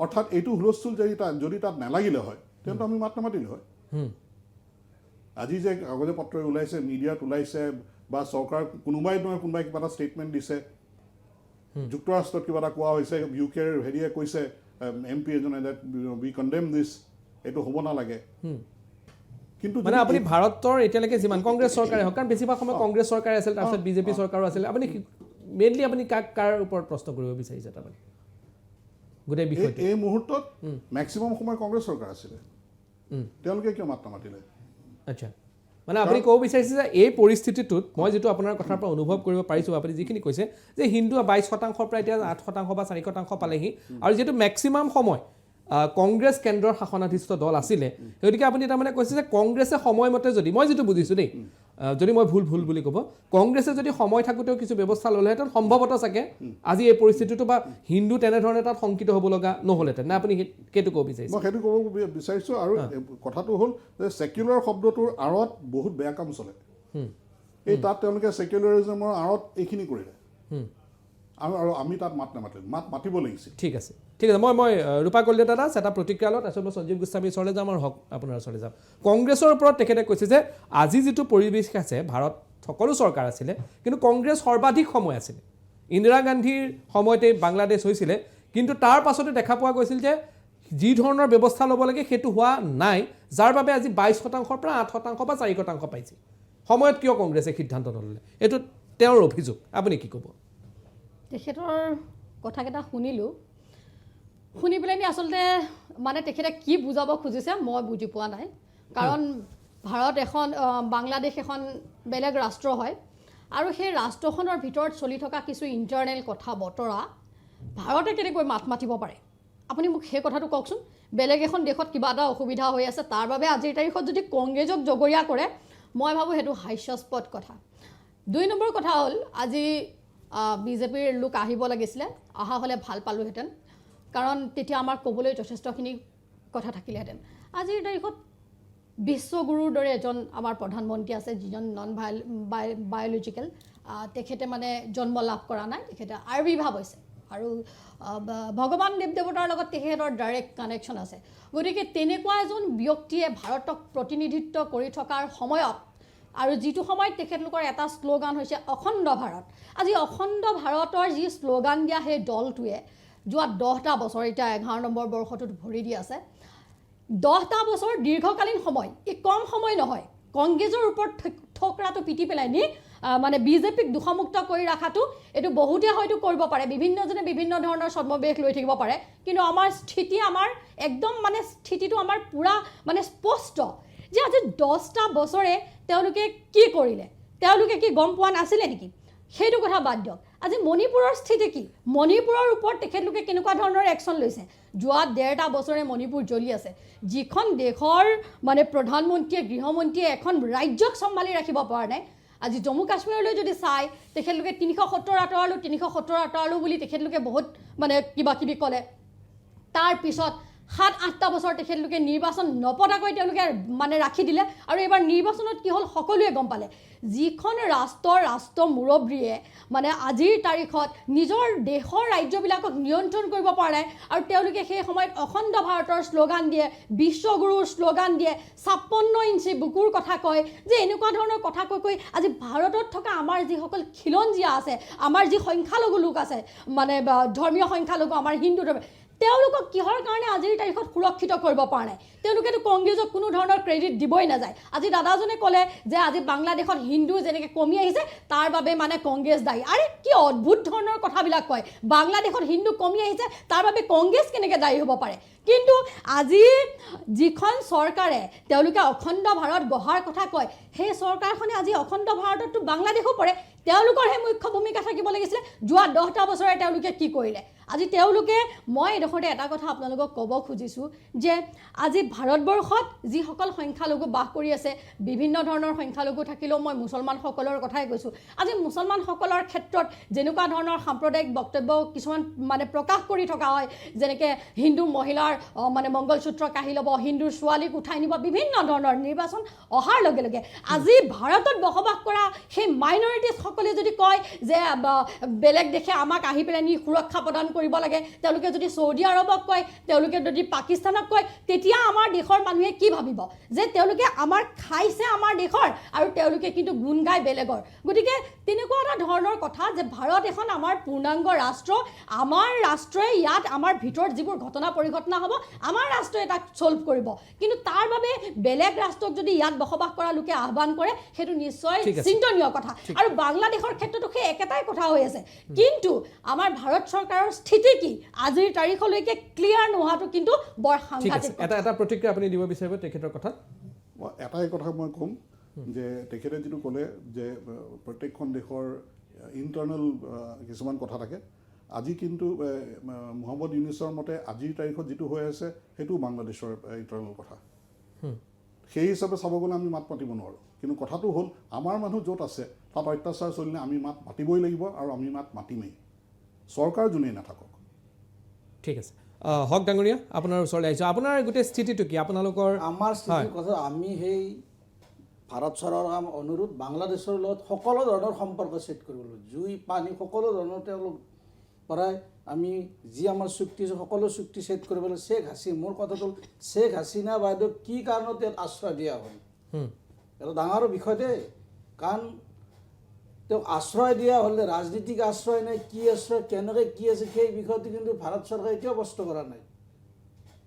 Speaker 5: অৰ্থাৎ এইটো হুলস্থুল যদি তাত নালাগিলে হয় তেন্তে আমি মাত নামাতিলে হয়। আজি যে কাগজে পত্ৰই ওলাইছে, মিডিয়াত ওলাইছে, বা চৰকাৰ কোনোবাই নহয় কোনোবাই কিবা এটা ষ্টেটমেণ্ট দিছে, যুক্তৰাষ্ট্ৰত কিবা এটা কোৱা হৈছে, ইউকেৰ হেৰিয়ে কৈছে, MP এজনে যে উই কণ্ডেম দিছ, এইটো হ'ব নালাগে। কিন্তু
Speaker 1: মানে আপুনি ভাৰতৰ এতিয়ালৈকে যিমান কংগ্ৰেছ চৰকাৰে হওক, কাৰণ বেছিভাগ সময় কংগ্ৰেছ চৰকাৰে আছিল, তাৰপিছত বিজেপি চৰকাৰো আছিল, আপুনি মেইনলি আপুনি কাৰ ওপৰত প্ৰশ্ন কৰিব বিচাৰিছে? তাৰমানে গোটেই বিষয়টো
Speaker 5: এই মুহূৰ্তত মেক্সিমাম সময় কংগ্ৰেছ চৰকাৰ আছিলে, তেওঁলোকে কিয় মাত নামাতিলে?
Speaker 1: আচ্ছা, মানে আপুনি ক'ব বিচাৰিছে যে এই পৰিস্থিতিটোত, মই যিটো আপোনাৰ কথাৰ পৰা অনুভৱ কৰিব পাৰিছোঁ, আপুনি যিখিনি কৈছে যে হিন্দু 22%ৰ পৰা এতিয়া 8% বা 4% পালেহি, আৰু যিহেতু মেক্সিমাম সময় কংগ্ৰেছ কেন্দ্ৰৰ শাসনাধিষ্ঠ দল আছিলে, গতিকে আপুনি তাৰমানে কৈছে যে কংগ্ৰেছে সময়মতে, যদি মই যিটো বুজিছোঁ দেই, যদি মই ভুল বুলি ক'ব, কংগ্ৰেছে যদি সময় থাকোঁতেও কিছু ব্যৱস্থা ল'লেহেঁতেন, সম্ভৱতঃ চাগে আজি এই পৰিস্থিতিটো বা হিন্দু তেনেধৰণে তাত শংকিত হ'ব লগা নহ'লহেঁতেন। নে আপুনি সেইটো ক'ব বিচাৰিছে?
Speaker 5: মই সেইটো ক'ব বিচাৰিছোঁ। আৰু কথাটো হ'ল যে ছেকুলাৰ শব্দটোৰ আঁৰত বহুত বেয়া কাম চলে। এই তাত তেওঁলোকে ছেকুলাৰিজমৰ আঁৰত এইখিনি কৰিলে, আৰু আমি তাত মাত নামাতিলোঁ, মাত মাতিব লাগিছিল।
Speaker 1: ঠিক আছে, ঠিক আছে। মই ৰূপা কলিতা দাদা এটা প্ৰতিক্ৰিয়া লওঁ, তাৰপিছত মই সঞ্জীৱ গোস্বামীৰ ওচৰলৈ যাম আৰু হক আপোনাৰ ওচৰলৈ যাম। কংগ্ৰেছৰ ওপৰত তেখেতে কৈছে যে আজি যিটো পৰিৱেশ আছে, ভাৰত সকলো চৰকাৰ আছিলে, কিন্তু কংগ্ৰেছ সৰ্বাধিক সময় আছিলে। ইন্দিৰা গান্ধীৰ সময়তে বাংলাদেশ হৈছিলে, কিন্তু তাৰ পাছতে দেখা পোৱা গৈছিল যে যি ধৰণৰ ব্যৱস্থা ল'ব লাগে সেইটো হোৱা নাই, যাৰ বাবে আজি 22%ৰ পৰা 8% বা 4% পাইছে। সময়ত কিয় কংগ্ৰেছে সিদ্ধান্ত নল'লে? এইটো তেওঁৰ অভিযোগ, আপুনি কি ক'ব?
Speaker 3: তেখেতৰ কথাকেইটা শুনিলোঁ, শুনি পেলাই আচলতে মানে তেখেতে কি বুজাব খুজিছে মই বুজি পোৱা নাই। কাৰণ ভাৰত এখন, বাংলাদেশ এখন বেলেগ ৰাষ্ট্ৰ হয়, আৰু সেই ৰাষ্ট্ৰখনৰ ভিতৰত চলি থকা কিছু ইণ্টাৰনেল কথা বতৰা ভাৰতে কেনেকৈ মাত মাতিব পাৰে? আপুনি মোক সেই কথাটো কওকচোন। বেলেগ এখন দেশত কিবা এটা অসুবিধা হৈ আছে, তাৰ বাবে আজিৰ তাৰিখত যদি কংগ্ৰেছক জগৰীয়া কৰে, মই ভাবোঁ সেইটো হাস্যাস্পদ কথা। 2 নম্বৰ কথা হ'ল, আজি বিজেপিৰ লোক আহিব লাগিছিলে, অহা হ'লে ভাল পালোঁহেঁতেন, কাৰণ তেতিয়া আমাৰ ক'বলৈ যথেষ্টখিনি কথা থাকিলেহেঁতেন। আজিৰ তাৰিখত বিশ্বগুৰুৰ দৰে এজন আমাৰ প্ৰধানমন্ত্ৰী আছে, যিজন নন বায়'লজিকেল, তেখেতে মানে জন্ম লাভ কৰা নাই, তেখেতে আবিৰ্ভাৱ হৈছে, আৰু ভগৱান দেৱ দেৱতাৰ লগত তেখেতৰ ডাইৰেক্ট কানেকশ্যন আছে। গতিকে তেনেকুৱা এজন ব্যক্তিয়ে ভাৰতক প্ৰতিনিধিত্ব কৰি থকাৰ সময়ত, আৰু যিটো সময়ত তেখেতলোকৰ এটা শ্লোগান হৈছে অখণ্ড ভাৰত, আজি অখণ্ড ভাৰতৰ যি শ্লোগান দিয়া সেই দলটোৱে যোৱা 10টা বছৰ, এতিয়া 11 নম্বৰ বৰ্ষটোত ভৰি দি আছে, 10টা বছৰ দীৰ্ঘকালীন সময়, এই কম সময় নহয়। কংগ্ৰেছৰ ওপৰত ঠোকৰাটো পিটি পেলাই নি মানে বিজেপিক দোষমুক্ত কৰি ৰখাটো, এইটো বহুতে হয়তো কৰিব পাৰে, বিভিন্নজনে বিভিন্ন ধৰণৰ ছদ্মবেশ লৈ থাকিব পাৰে, কিন্তু আমাৰ স্থিতি, আমাৰ একদম মানে স্থিতিটো আমাৰ পূৰা মানে স্পষ্ট যে আজি 10টা বছৰে তেওঁলোকে কি কৰিলে, তেওঁলোকে কি গম পোৱা নাছিলে নেকি? সেইটো কথা বাদ দিয়ক। আজি মণিপুৰৰ স্থিতি কি? মণিপুৰৰ ওপৰত তেখেতলোকে কেনেকুৱা ধৰণৰ একশ্যন লৈছে? যোৱা 1.5টা বছৰে মণিপুৰ জ্বলি আছে, যিখন দেশৰ মানে প্ৰধানমন্ত্ৰীয়ে, গৃহমন্ত্ৰীয়ে এখন ৰাজ্যক চম্ভালি ৰাখিব পৰা নাই। আজি জম্মু কাশ্মীৰলৈ যদি চাই, তেখেতলোকে 370 আঁতৰালোঁ বুলি তেখেতলোকে বহুত মানে কিবা কিবি ক'লে। তাৰপিছত 7-8টা বছৰ তেখেতলোকে নিৰ্বাচন নপতাকৈ তেওঁলোকে মানে ৰাখি দিলে, আৰু এইবাৰ নিৰ্বাচনত কি হ'ল সকলোৱে গম পালে। যিখন ৰাষ্ট্ৰ মুৰব্বীয়ে মানে আজিৰ তাৰিখত নিজৰ দেশৰ ৰাজ্যবিলাকক নিয়ন্ত্ৰণ কৰিব পৰা নাই, আৰু তেওঁলোকে সেই সময়ত অখণ্ড ভাৰতৰ শ্লোগান দিয়ে, বিশ্বগুৰুৰ শ্লোগান দিয়ে, 56 ইঞ্চি বুকুৰ কথা কয়, যে এনেকুৱা ধৰণৰ কথা কৈ আজি ভাৰতত থকা আমাৰ যিসকল খিলঞ্জীয়া আছে, আমাৰ যি সংখ্যালঘু লোক আছে, মানে ধৰ্মীয় সংখ্যালঘু, আমাৰ হিন্দু ধৰ্ম, তেওঁলোকক কিহৰ কাৰণে আজিৰ তাৰিখত সুৰক্ষিত কৰিব পৰা নাই তেওঁলোকেতো কংগ্ৰেছক কোনো ধৰণৰ ক্ৰেডিট দিবই নাযায় আজি দাদাজনে ক'লে যে আজি বাংলাদেশত হিন্দু যেনেকৈ কমি আহিছে তাৰ বাবে মানে কংগ্ৰেছ দায়ী আৰে কি অদ্ভুত ধৰণৰ কথাবিলাক কয় বাংলাদেশত হিন্দু কমি আহিছে তাৰ বাবে কংগ্ৰেছ কেনেকৈ দায়ী হ'ব পাৰে কিন্তু আজি যিখন চৰকাৰে তেওঁলোকে অখণ্ড ভাৰত গঢ়াৰ কথা কয় সেই চৰকাৰখনে আজি অখণ্ড ভাৰততো বাংলাদেশো পৰে তেওঁলোকৰ সেই মুখ্য ভূমিকা থাকিব লাগিছিলে যোৱা 10টা বছৰে তেওঁলোকে কি কৰিলে আজি তেওঁলোকে মই এডোখৰতে এটা কথা আপোনালোকক ক'ব খুজিছোঁ যে আজি ভাৰতবৰ্ষত যিসকল সংখ্যালঘু বাস কৰি আছে বিভিন্ন ধৰণৰ সংখ্যালঘু থাকিলেও মই মুছলমানসকলৰ কথাই কৈছোঁ আজি মুছলমানসকলৰ ক্ষেত্ৰত যেনেকুৱা ধৰণৰ সাম্প্ৰদায়িক বক্তব্য কিছুমান মানে প্ৰকাশ কৰি থকা হয় যেনেকৈ হিন্দু মহিলাৰ মানে মংগলসূত্ৰ কাঢ়ি ল'ব হিন্দুৰ ছোৱালীক উঠাই নিব বিভিন্ন ধৰণৰ নিৰ্বাচন অহাৰ লগে লগে আজি ভাৰতত বসবাস কৰা সেই মাইনৰিটিছসকলে যদি কয় যে বেলেগ দেশে আমাক আহি পেলাই নি সুৰক্ষা প্ৰদান কৰিব লাগে তেওঁলোকে যদি সৌদি আৰবক কয় তেওঁলোকে যদি পাকিস্তানক কয় তেতিয়া আমাৰ দেশৰ মানুহে কি ভাবিব যে তেওঁলোকে আমাৰ খাইছে আমাৰ দেশৰ আৰু তেওঁলোকে কিন্তু গুণ গায় বেলেগৰ গতিকে তেনেকুৱা এটা ধৰণৰ কথা যে ভাৰত এখন আমাৰ পূৰ্ণাংগ ৰাষ্ট্ৰ আমাৰ ৰাষ্ট্ৰই ইয়াত আমাৰ ভিতৰত যিবোৰ ঘটনা পৰিঘটনা হ'ব আমাৰ ৰাষ্ট্ৰই তাক সলভ কৰিব কিন্তু তাৰ বাবে বেলেগ ৰাষ্ট্ৰক যদি ইয়াত বসবাস কৰা লোকে আহ্বান কৰে সেইটো নিশ্চয় চিন্তনীয় কথা আৰু বাংলাদেশৰ ক্ষেত্ৰতো সেই একেটাই কথা হৈ আছে কিন্তু আমাৰ ভাৰত চৰকাৰৰ স্থিতি কি আজিৰ তাৰিখলৈকে ক্লিয়াৰ নোহোৱাটো কিন্তু বৰ সাংঘাতিক
Speaker 1: এটা প্ৰতিক্ৰিয়া আপুনি দিব বিচাৰিব তেখেতৰ কথাত
Speaker 5: এটাই কথা মই ক'ম যে তেখেতে যিটো ক'লে যে প্ৰত্যেকখন দেশৰ ইণ্টাৰনেল কিছুমান কথা থাকে আজি কিন্তু মহম্মদ ইউনুছৰ মতে আজিৰ তাৰিখত যিটো হৈ আছে সেইটো বাংলাদেশৰ ইণ্টাৰনেল কথা সেই হিচাপে চাব গ'লে আমি মাত মাতিব নোৱাৰোঁ কিন্তু কথাটো হ'ল আমাৰ মানুহ য'ত আছে তাত অত্যাচাৰ চলিলে আমি মাত মাতিবই লাগিব আৰু আমি মাত মাতিমেই চৰকাৰ যোনেই নাথাকক
Speaker 1: ঠিক আছে হক ডাঙৰীয়া আপোনাৰ ওচৰলৈ আহিছোঁ আপোনাৰ গোটেই স্থিতিটো কি আপোনালোকৰ
Speaker 4: আমাৰ স্থিতিৰ কথা আমি সেই ভাৰত চৰকাৰৰ অনুৰোধ বাংলাদেশৰ লগত সকলো ধৰণৰ সম্পৰ্ক ছেট কৰিবলৈ জুই পানী সকলো ধৰণৰ তেওঁলোক পৰাই আমি যি আমাৰ চুক্তি সকলো চুক্তি ছেট কৰিবলৈ শ্বেখ হাছিনা মোৰ কথাটো শ্বেখ হাছিনা বাইদেউ কি কাৰণত ইয়াত আশ্ৰয় দিয়া হ'ল এটা ডাঙৰ বিষয় দেই কাৰণ তেওঁক আশ্ৰয় দিয়া হ'লে ৰাজনীতিক আশ্ৰয় নাই কি আশ্ৰয় কেনেকৈ কি আছে সেই বিষয়টো কিন্তু ভাৰত চৰকাৰে এতিয়াও প্ৰশ্ন কৰা নাই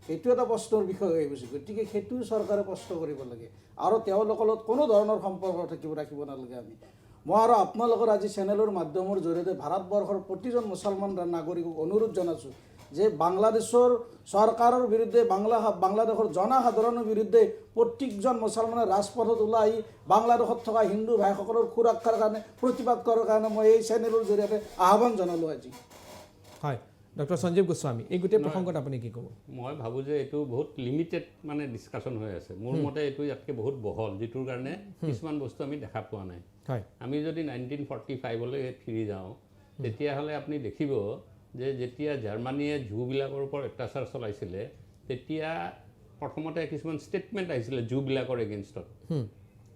Speaker 4: সেইটো এটা প্ৰশ্নৰ বিষয় হৈ গৈছে গতিকে সেইটো চৰকাৰে প্ৰশ্ন কৰিব লাগে আৰু তেওঁলোকৰ লগত কোনো ধৰণৰ সম্পৰ্ক ৰাখিব নালাগে আমি মই আৰু আপোনালোকৰ আজি চেনেলৰ মাধ্যমৰ জৰিয়তে ভাৰতবৰ্ষৰ প্ৰতিজন মুছলমান নাগৰিকক অনুৰোধ জনাইছোঁ যে বাংলাদেশৰ চৰকাৰৰ বিৰুদ্ধে বাংলাদেশৰ জনসাধাৰণৰ বিৰুদ্ধে প্ৰত্যেকজন মুছলমানে ৰাজপথত ওলাই আহি বাংলাদেশত থকা হিন্দু ভাইসকলৰ সুৰক্ষাৰ কাৰণে প্ৰতিবাদ কৰাৰ কাৰণে মই এই চেনেলৰ জৰিয়তে আহ্বান জনালোঁ আজি
Speaker 1: হয় ডক্টৰ সঞ্জীৱ গোস্বামী এই গোটেই প্ৰসংগত আপুনি কি ক'ব
Speaker 2: মই ভাবোঁ যে এইটো বহুত লিমিটেড মানে ডিছকাশ্যন হৈ আছে মোৰ মতে এইটো ইয়াতকৈ বহুত বহল যিটোৰ কাৰণে কিছুমান বস্তু আমি দেখা পোৱা নাই
Speaker 1: হয়
Speaker 2: আমি যদি 1945লৈ ফিৰি যাওঁ তেতিয়াহ'লে আপুনি দেখিব যে যেতিয়া জাৰ্মানীয়ে জুবিলাকৰ ওপৰত অত্যাচাৰ চলাইছিলে তেতিয়া প্ৰথমতে কিছুমান ষ্টেটমেণ্ট আহিছিলে জুবিলাকৰ এগেইনষ্টত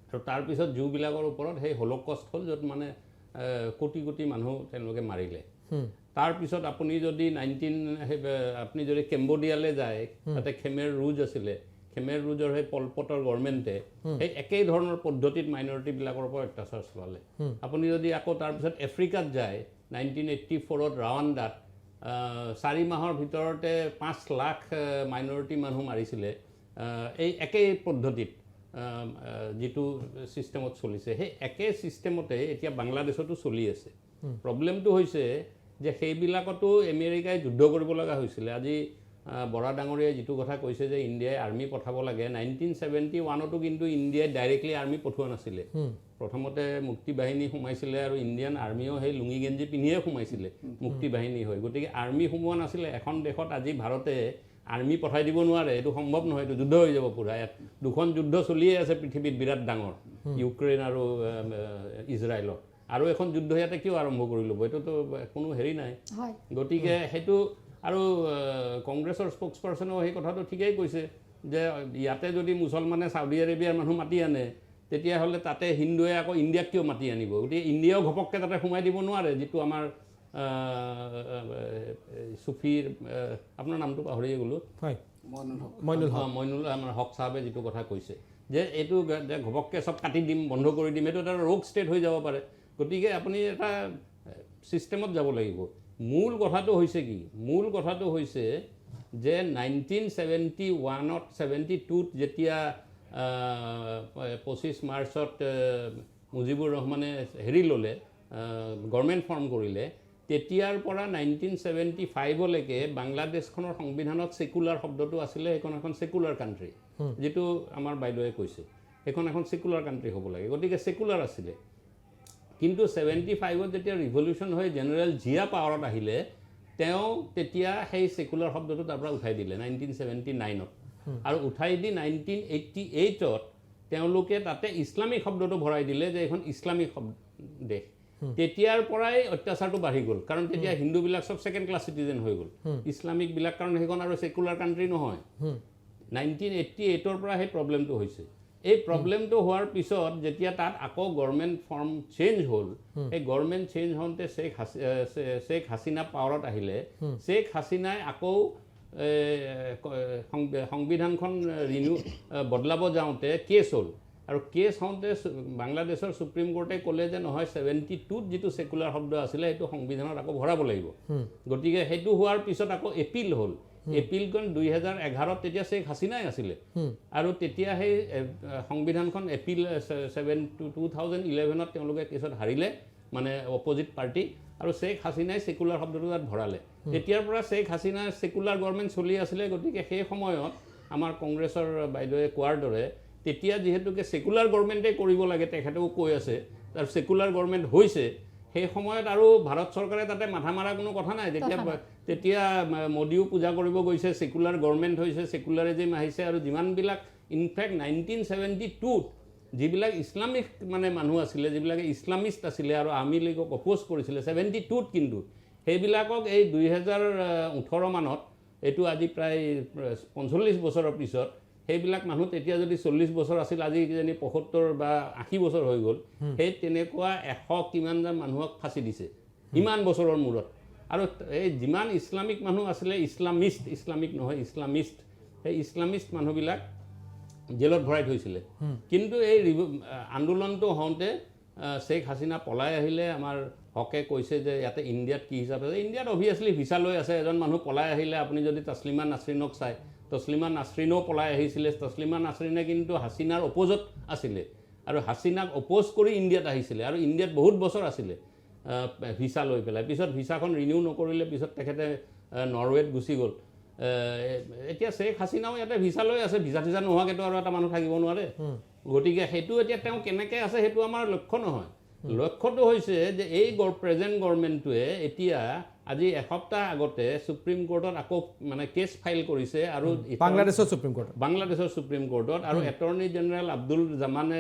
Speaker 2: আৰু তাৰপিছত জুবিলাকৰ ওপৰত সেই হল'কষ্ট হ'ল য'ত মানে কোটি কোটি মানুহ তেওঁলোকে মাৰিলে তাৰপিছত আপুনি যদি আপুনি যদি কেম্বোডিয়ালৈ যায় তাতে খেমেৰ ৰুজ আছিলে খেমেৰ ৰুজৰ সেই পলপটৰ গভৰ্ণমেণ্টে সেই একেই ধৰণৰ পদ্ধতিত মাইনৰিটিবিলাকৰ ওপৰত অত্যাচাৰ চলালে আপুনি যদি আকৌ তাৰপিছত আফ্ৰিকাত যায় 1984ত ৰাৱাণ্ডাত 4 মাহৰ ভিতৰতে 5 লাখ মাইনৰিটি মানুহ মাৰিছিলে এই একেই পদ্ধতিত যিটো ছিষ্টেমত চলিছে সেই একে ছিষ্টেমতে এতিয়া বাংলাদেশতো চলি আছে প্ৰব্লেমটো হৈছে যে সেইবিলাকতো আমেৰিকাই যুদ্ধ কৰিব লগা হৈছিলে আজি বৰা ডাঙৰীয়াই যিটো কথা কৈছে যে ইণ্ডিয়াই আৰ্মি পঠাব লাগে 1971তো কিন্তু ইণ্ডিয়াই ডাইৰেক্টলি আৰ্মি পঠোৱা নাছিলে প্ৰথমতে মুক্তি বাহিনী সোমাইছিলে আৰু ইণ্ডিয়ান আৰ্মিও সেই লুঙি গেঞ্জি পিন্ধিয়ে সোমাইছিলে মুক্তি বাহিনী হৈ গতিকে আৰ্মি সোমোৱা নাছিলে এখন দেশত আজি ভাৰতে আৰ্মি পঠাই দিব নোৱাৰে এইটো সম্ভৱ নহয় এইটো যুদ্ধ হৈ যাব পুৰা ইয়াত দুখন যুদ্ধ চলিয়ে আছে পৃথিৱীত বিৰাট ডাঙৰ ইউক্ৰেইন আৰু ইজৰাইলত আৰু এখন যুদ্ধ ইয়াতে কিয় আৰম্ভ কৰি ল'ব এইটোতো কোনো হেৰি নাই গতিকে সেইটো আৰু কংগ্ৰেছৰ স্প'ক্স পাৰ্চনেও সেই কথাটো ঠিকেই কৈছে যে ইয়াতে যদি মুছলমানে চাউদি আৰবিয়াৰ মানুহ মাতি আনে তেতিয়াহ'লে তাতে হিন্দুৱে আকৌ ইণ্ডিয়াক কিয় মাতি আনিব গতিকে ইণ্ডিয়াও ঘপককৈ তাতে সোমাই দিব নোৱাৰে যিটো আমাৰ চুফিৰ আপোনাৰ নামটো পাহৰিয়ে গ'লোঁ মইনুল আমাৰ হক চাহাবে যিটো কথা কৈছে যে এইটো যে ঘপককৈ চব কাটি দিম বন্ধ কৰি দিম এইটো এটা ৰোগ ষ্টেট হৈ যাব পাৰে গতিকে আপুনি এটা ছিষ্টেমত যাব লাগিব মূল কথাটো হৈছে কি মূল কথাটো হৈছে যে 1971ত 72ত যেতিয়া 25 মাৰ্চত মুজিবুৰ ৰহমানে হেৰি ল'লে গভৰ্ণমেণ্ট ফৰ্ম কৰিলে তেতিয়াৰ পৰা 1975লৈকে বাংলাদেশখনৰ সংবিধানত সেকুলাৰ শব্দটো আছিলে সেইখন এখন সেকুলাৰ কাণ্ট্ৰি যেটো আমাৰ বাইদেৱে কৈছে এখন এখন সেকুলাৰ কাণ্ট্ৰি হ'ব লাগে গতিকে সেকুলাৰ আছিলে কিন্তু 75ত যেতিয়া ৰিভলিউচন হৈ জেনেৰেল জিয়া পাৱাৰত আহিলে তেওঁ তেতিয়া সেই সেকুলাৰ শব্দটো তাৰ পৰা উঠাই দিলে 1979ত আৰু উঠাই দি 1988ত তেওঁলোকে তাতে ইছলামিক শব্দটো ভৰাই দিলে যে এখন ইছলামিক দেশ তেতিয়াৰ পৰাই অত্যাচাৰটো বাঢ়ি গ'ল কাৰণ তেতিয়া হিন্দুবিলাক সব সেকেন্ড ক্লাছ সিটিজেন হৈ গ'ল ইছলামিক বিলাক কাৰণ সেইখন আৰু সেকুলাৰ কাণ্ট্ৰি নহয় 1988ৰ পৰা সেই প্ৰবলেমটো হৈছে এই প্ৰবলেমটো হোৱাৰ পিছত যেতিয়া তাত আকৌ গভৰ্ণমেণ্ট ফৰ্ম চেঞ্জ হ'ল এই গভৰ্ণমেণ্ট চেঞ্জ হওঁতে শেখ হাছিনা পাৱাৰত আহিলে শেখ হাছিনাই আকৌ সংবিধানখন বদলাব যাওঁতে কেছ হ'ল আৰু কেছ হওঁতে বাংলাদেশৰ সুপ্ৰিম কোৰ্টে ক'লে যে নহয় 72ত যিটো সেকুলাৰ শব্দ আছিলে সেইটো সংবিধানত আকৌ ভৰাব লাগিব গতিকে সেইটো হোৱাৰ পিছত আকৌ এপিল হ'ল এপিলখন 2011ত তেতিয়া শেখ হাছিনাই আছিলে আৰু তেতিয়া সেই সংবিধানখন এপিল 2011ত তেওঁলোকে কেছত হাৰিলে মানে অপজিট পাৰ্টি আৰু শেখ হাছিনাই সেকুলাৰ শব্দটো তাত ভৰালে তেতিয়াৰ পৰা শেখ হাছিনাৰ সেকুলাৰ গভৰ্ণমেণ্ট চলি আছিলে গতিকে সেই সময়ত আমাৰ কংগ্ৰেছৰ বাইদেৱে কোৱাৰ দৰে তেতিয়া যেহেতুকে সেকুলাৰ গভৰ্ণমেণ্টে কৰিব লাগে তেখেতেও কৈ আছে আৰু সেকুলাৰ গভৰ্ণমেণ্ট হৈছে সেই সময়ত আৰু ভাৰত চৰকাৰে তাতে মাথা মাৰা কোনো কথা নাই তেতিয়া মোদীও পূজা কৰিব গৈছে সেকুলাৰ গভৰ্ণমেণ্ট হৈছে সেকুলাৰিজম আহিছে আৰু যিমানবিলাক ইনফেক্ট 1972ত যিবিলাক ইছলামিক মানে মানুহ আছিলে যিবিলাকে ইছলামিষ্ট আছিলে আৰু আৰ্মি লীগক অপ'জ কৰিছিলে 72ত কিন্তু সেইবিলাকক এই 2018 মানত এইটো আজি প্ৰায় 45 বছৰৰ পিছত সেইবিলাক মানুহ তেতিয়া যদি 40 বছৰ আছিল আজি কিজানি 75 বা 80 বছৰ হৈ গ'ল সেই তেনেকুৱা 100 কিমানজন মানুহক ফাঁচি দিছে ইমান বছৰৰ মূৰত আৰু এই যিমান ইছলামিক মানুহ আছিলে ইছলামিক নহয় ইছলামিষ্ট সেই ইছলামিষ্ট মানুহবিলাক জেলত ভৰাই থৈছিলে কিন্তু এই আন্দোলনটো হওঁতে শেখ হাছিনা পলাই আহিলে আমাৰ হকে কৈছে যে ইয়াতে ইণ্ডিয়াত কি হিচাপে ইণ্ডিয়াত অভিয়াছলি ভিসা লৈ আছে এজন মানুহ পলাই আহিলে আপুনি যদি তছলিমা নাছৰিনক চাই তছলিমা নাছৰিনো পলাই আহিছিলে তছলিমা নাছৰিনে কিন্তু হাছিনাৰ অপোজত আছিলে আৰু হাছিনাক অপোজ কৰি ইণ্ডিয়াত আহিছিলে আৰু ইণ্ডিয়াত বহুত বছৰ আছিলে ভিসা লৈ পেলাই পিছত ভিসাখন ৰিনিউ নকৰিলে পিছত তেখেতে নৰৱেত গুচি গ'ল এতিয়া শেখ হাছিনাও ইয়াতে ভিসা লৈ আছে ভিসা থিসা নোহোৱাকেতো আৰু এটা মানুহ থাকিব নোৱাৰে গতিকে সেইটো এতিয়া তেওঁ কেনেকৈ আছে সেইটো আমাৰ লক্ষ্য নহয় লক্ষ্যটো হৈছে যে এই প্ৰেজেণ্ট গভৰ্ণমেণ্টটোৱে এতিয়া আজি এসপ্তাহ আগতে সুপ্ৰিম কোৰ্টত আকৌ মানে কেছ ফাইল কৰিছে আৰু বাংলাদেশৰ সুপ্ৰিম কোৰ্টত আৰু এটৰ্নি জেনেৰেল আব্দুল জামানে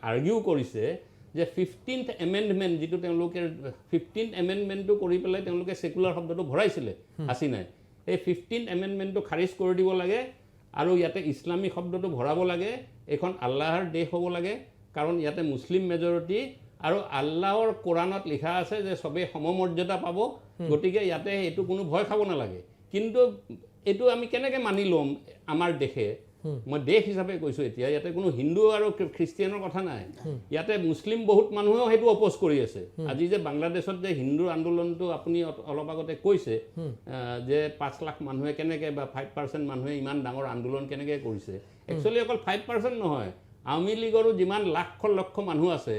Speaker 2: আৰ্গিউ কৰিছে যে 15th এমেণ্ডমেণ্ট যিটো তেওঁলোকে 15th এমেণ্ডমেণ্টটো কৰি পেলাই তেওঁলোকে সেকুলাৰ শব্দটো ভৰাইছিলে হাছিনাই এই 15th এমেণ্ডমেণ্টটো খাৰিজ কৰি দিব লাগে আৰু ইয়াতে ইছলামিক শব্দটো ভৰাব লাগে এখন আল্লাহৰ দেশ হ'ব লাগে কাৰণ ইয়াতে মুছলিম মেজৰিটি আৰু আল্লাহৰ কোৰাণত লিখা আছে যে সবে সমমৰ্যাদা পাব গতিকে ইয়াতে এইটো কোনো ভয় খাব নালাগে কিন্তু এইটো আমি কেনেকৈ মানি ল'ম আমাৰ দেশে মই দেশ হিচাপে কৈছোঁ এতিয়া ইয়াতে কোনো হিন্দু আৰু খ্ৰীষ্টিয়ানৰ কথা নাই ইয়াতে মুছলিম বহুত মানুহেও সেইটো অপ'জ কৰি আছে আজি যে বাংলাদেশত যে হিন্দুৰ আন্দোলনটো আপুনি অলপ আগতে কৈছে যে 5 লাখ মানুহে কেনেকৈ বা 5% মানুহে ইমান ডাঙৰ আন্দোলন কেনেকৈ কৰিছে একচুৱেলি অকল 5% নহয় আওয়ামী লীগৰো যিমান লক্ষ লক্ষ মানুহ আছে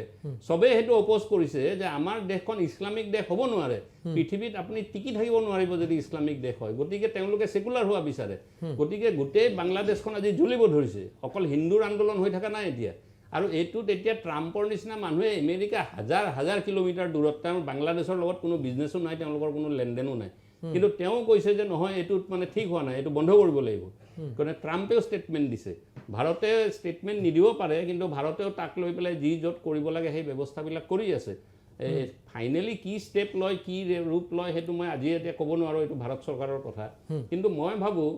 Speaker 2: সবে সেইটো অপ'জ কৰিছে যে আমাৰ দেশখন ইছলামিক দেশ হ'ব নোৱাৰে পৃথিৱীত আপুনি টিকি থাকিব নোৱাৰিব যদি ইছলামিক দেশ হয় গতিকে তেওঁলোকে সেকুলাৰ হোৱা বিচাৰে গতিকে গোটেই বাংলাদেশখন আজি জ্বলিব ধৰিছে অকল হিন্দুৰ আন্দোলন হৈ থকা নাই এতিয়া আৰু এইটোত এতিয়া ট্ৰাম্পৰ নিচিনা মানুহে আমেৰিকা হাজাৰ হাজাৰ কিলোমিটাৰ দূৰত তেওঁ বাংলাদেশৰ লগত কোনো বিজনেছো নাই তেওঁলোকৰ কোনো লেনদেনো নাই কিন্তু তেওঁ কৈছে যে নহয় এইটোত মানে ঠিক হোৱা নাই এইটো বন্ধ কৰিব লাগিব কাৰণ ট্ৰাম্পেও ষ্টেটমেণ্ট দিছে ভাৰতে ষ্টেটমেণ্ট নিদিব পাৰে কিন্তু ভাৰতেও তাক লৈ পেলাই যি য'ত কৰিব লাগে সেই ব্যৱস্থাবিলাক কৰি আছে ফাইনেলি কি ষ্টেপ লয় কি ৰূপ লয় সেইটো মই আজি এতিয়া ক'ব নোৱাৰোঁ এইটো ভাৰত চৰকাৰৰ কথা কিন্তু মই ভাবোঁ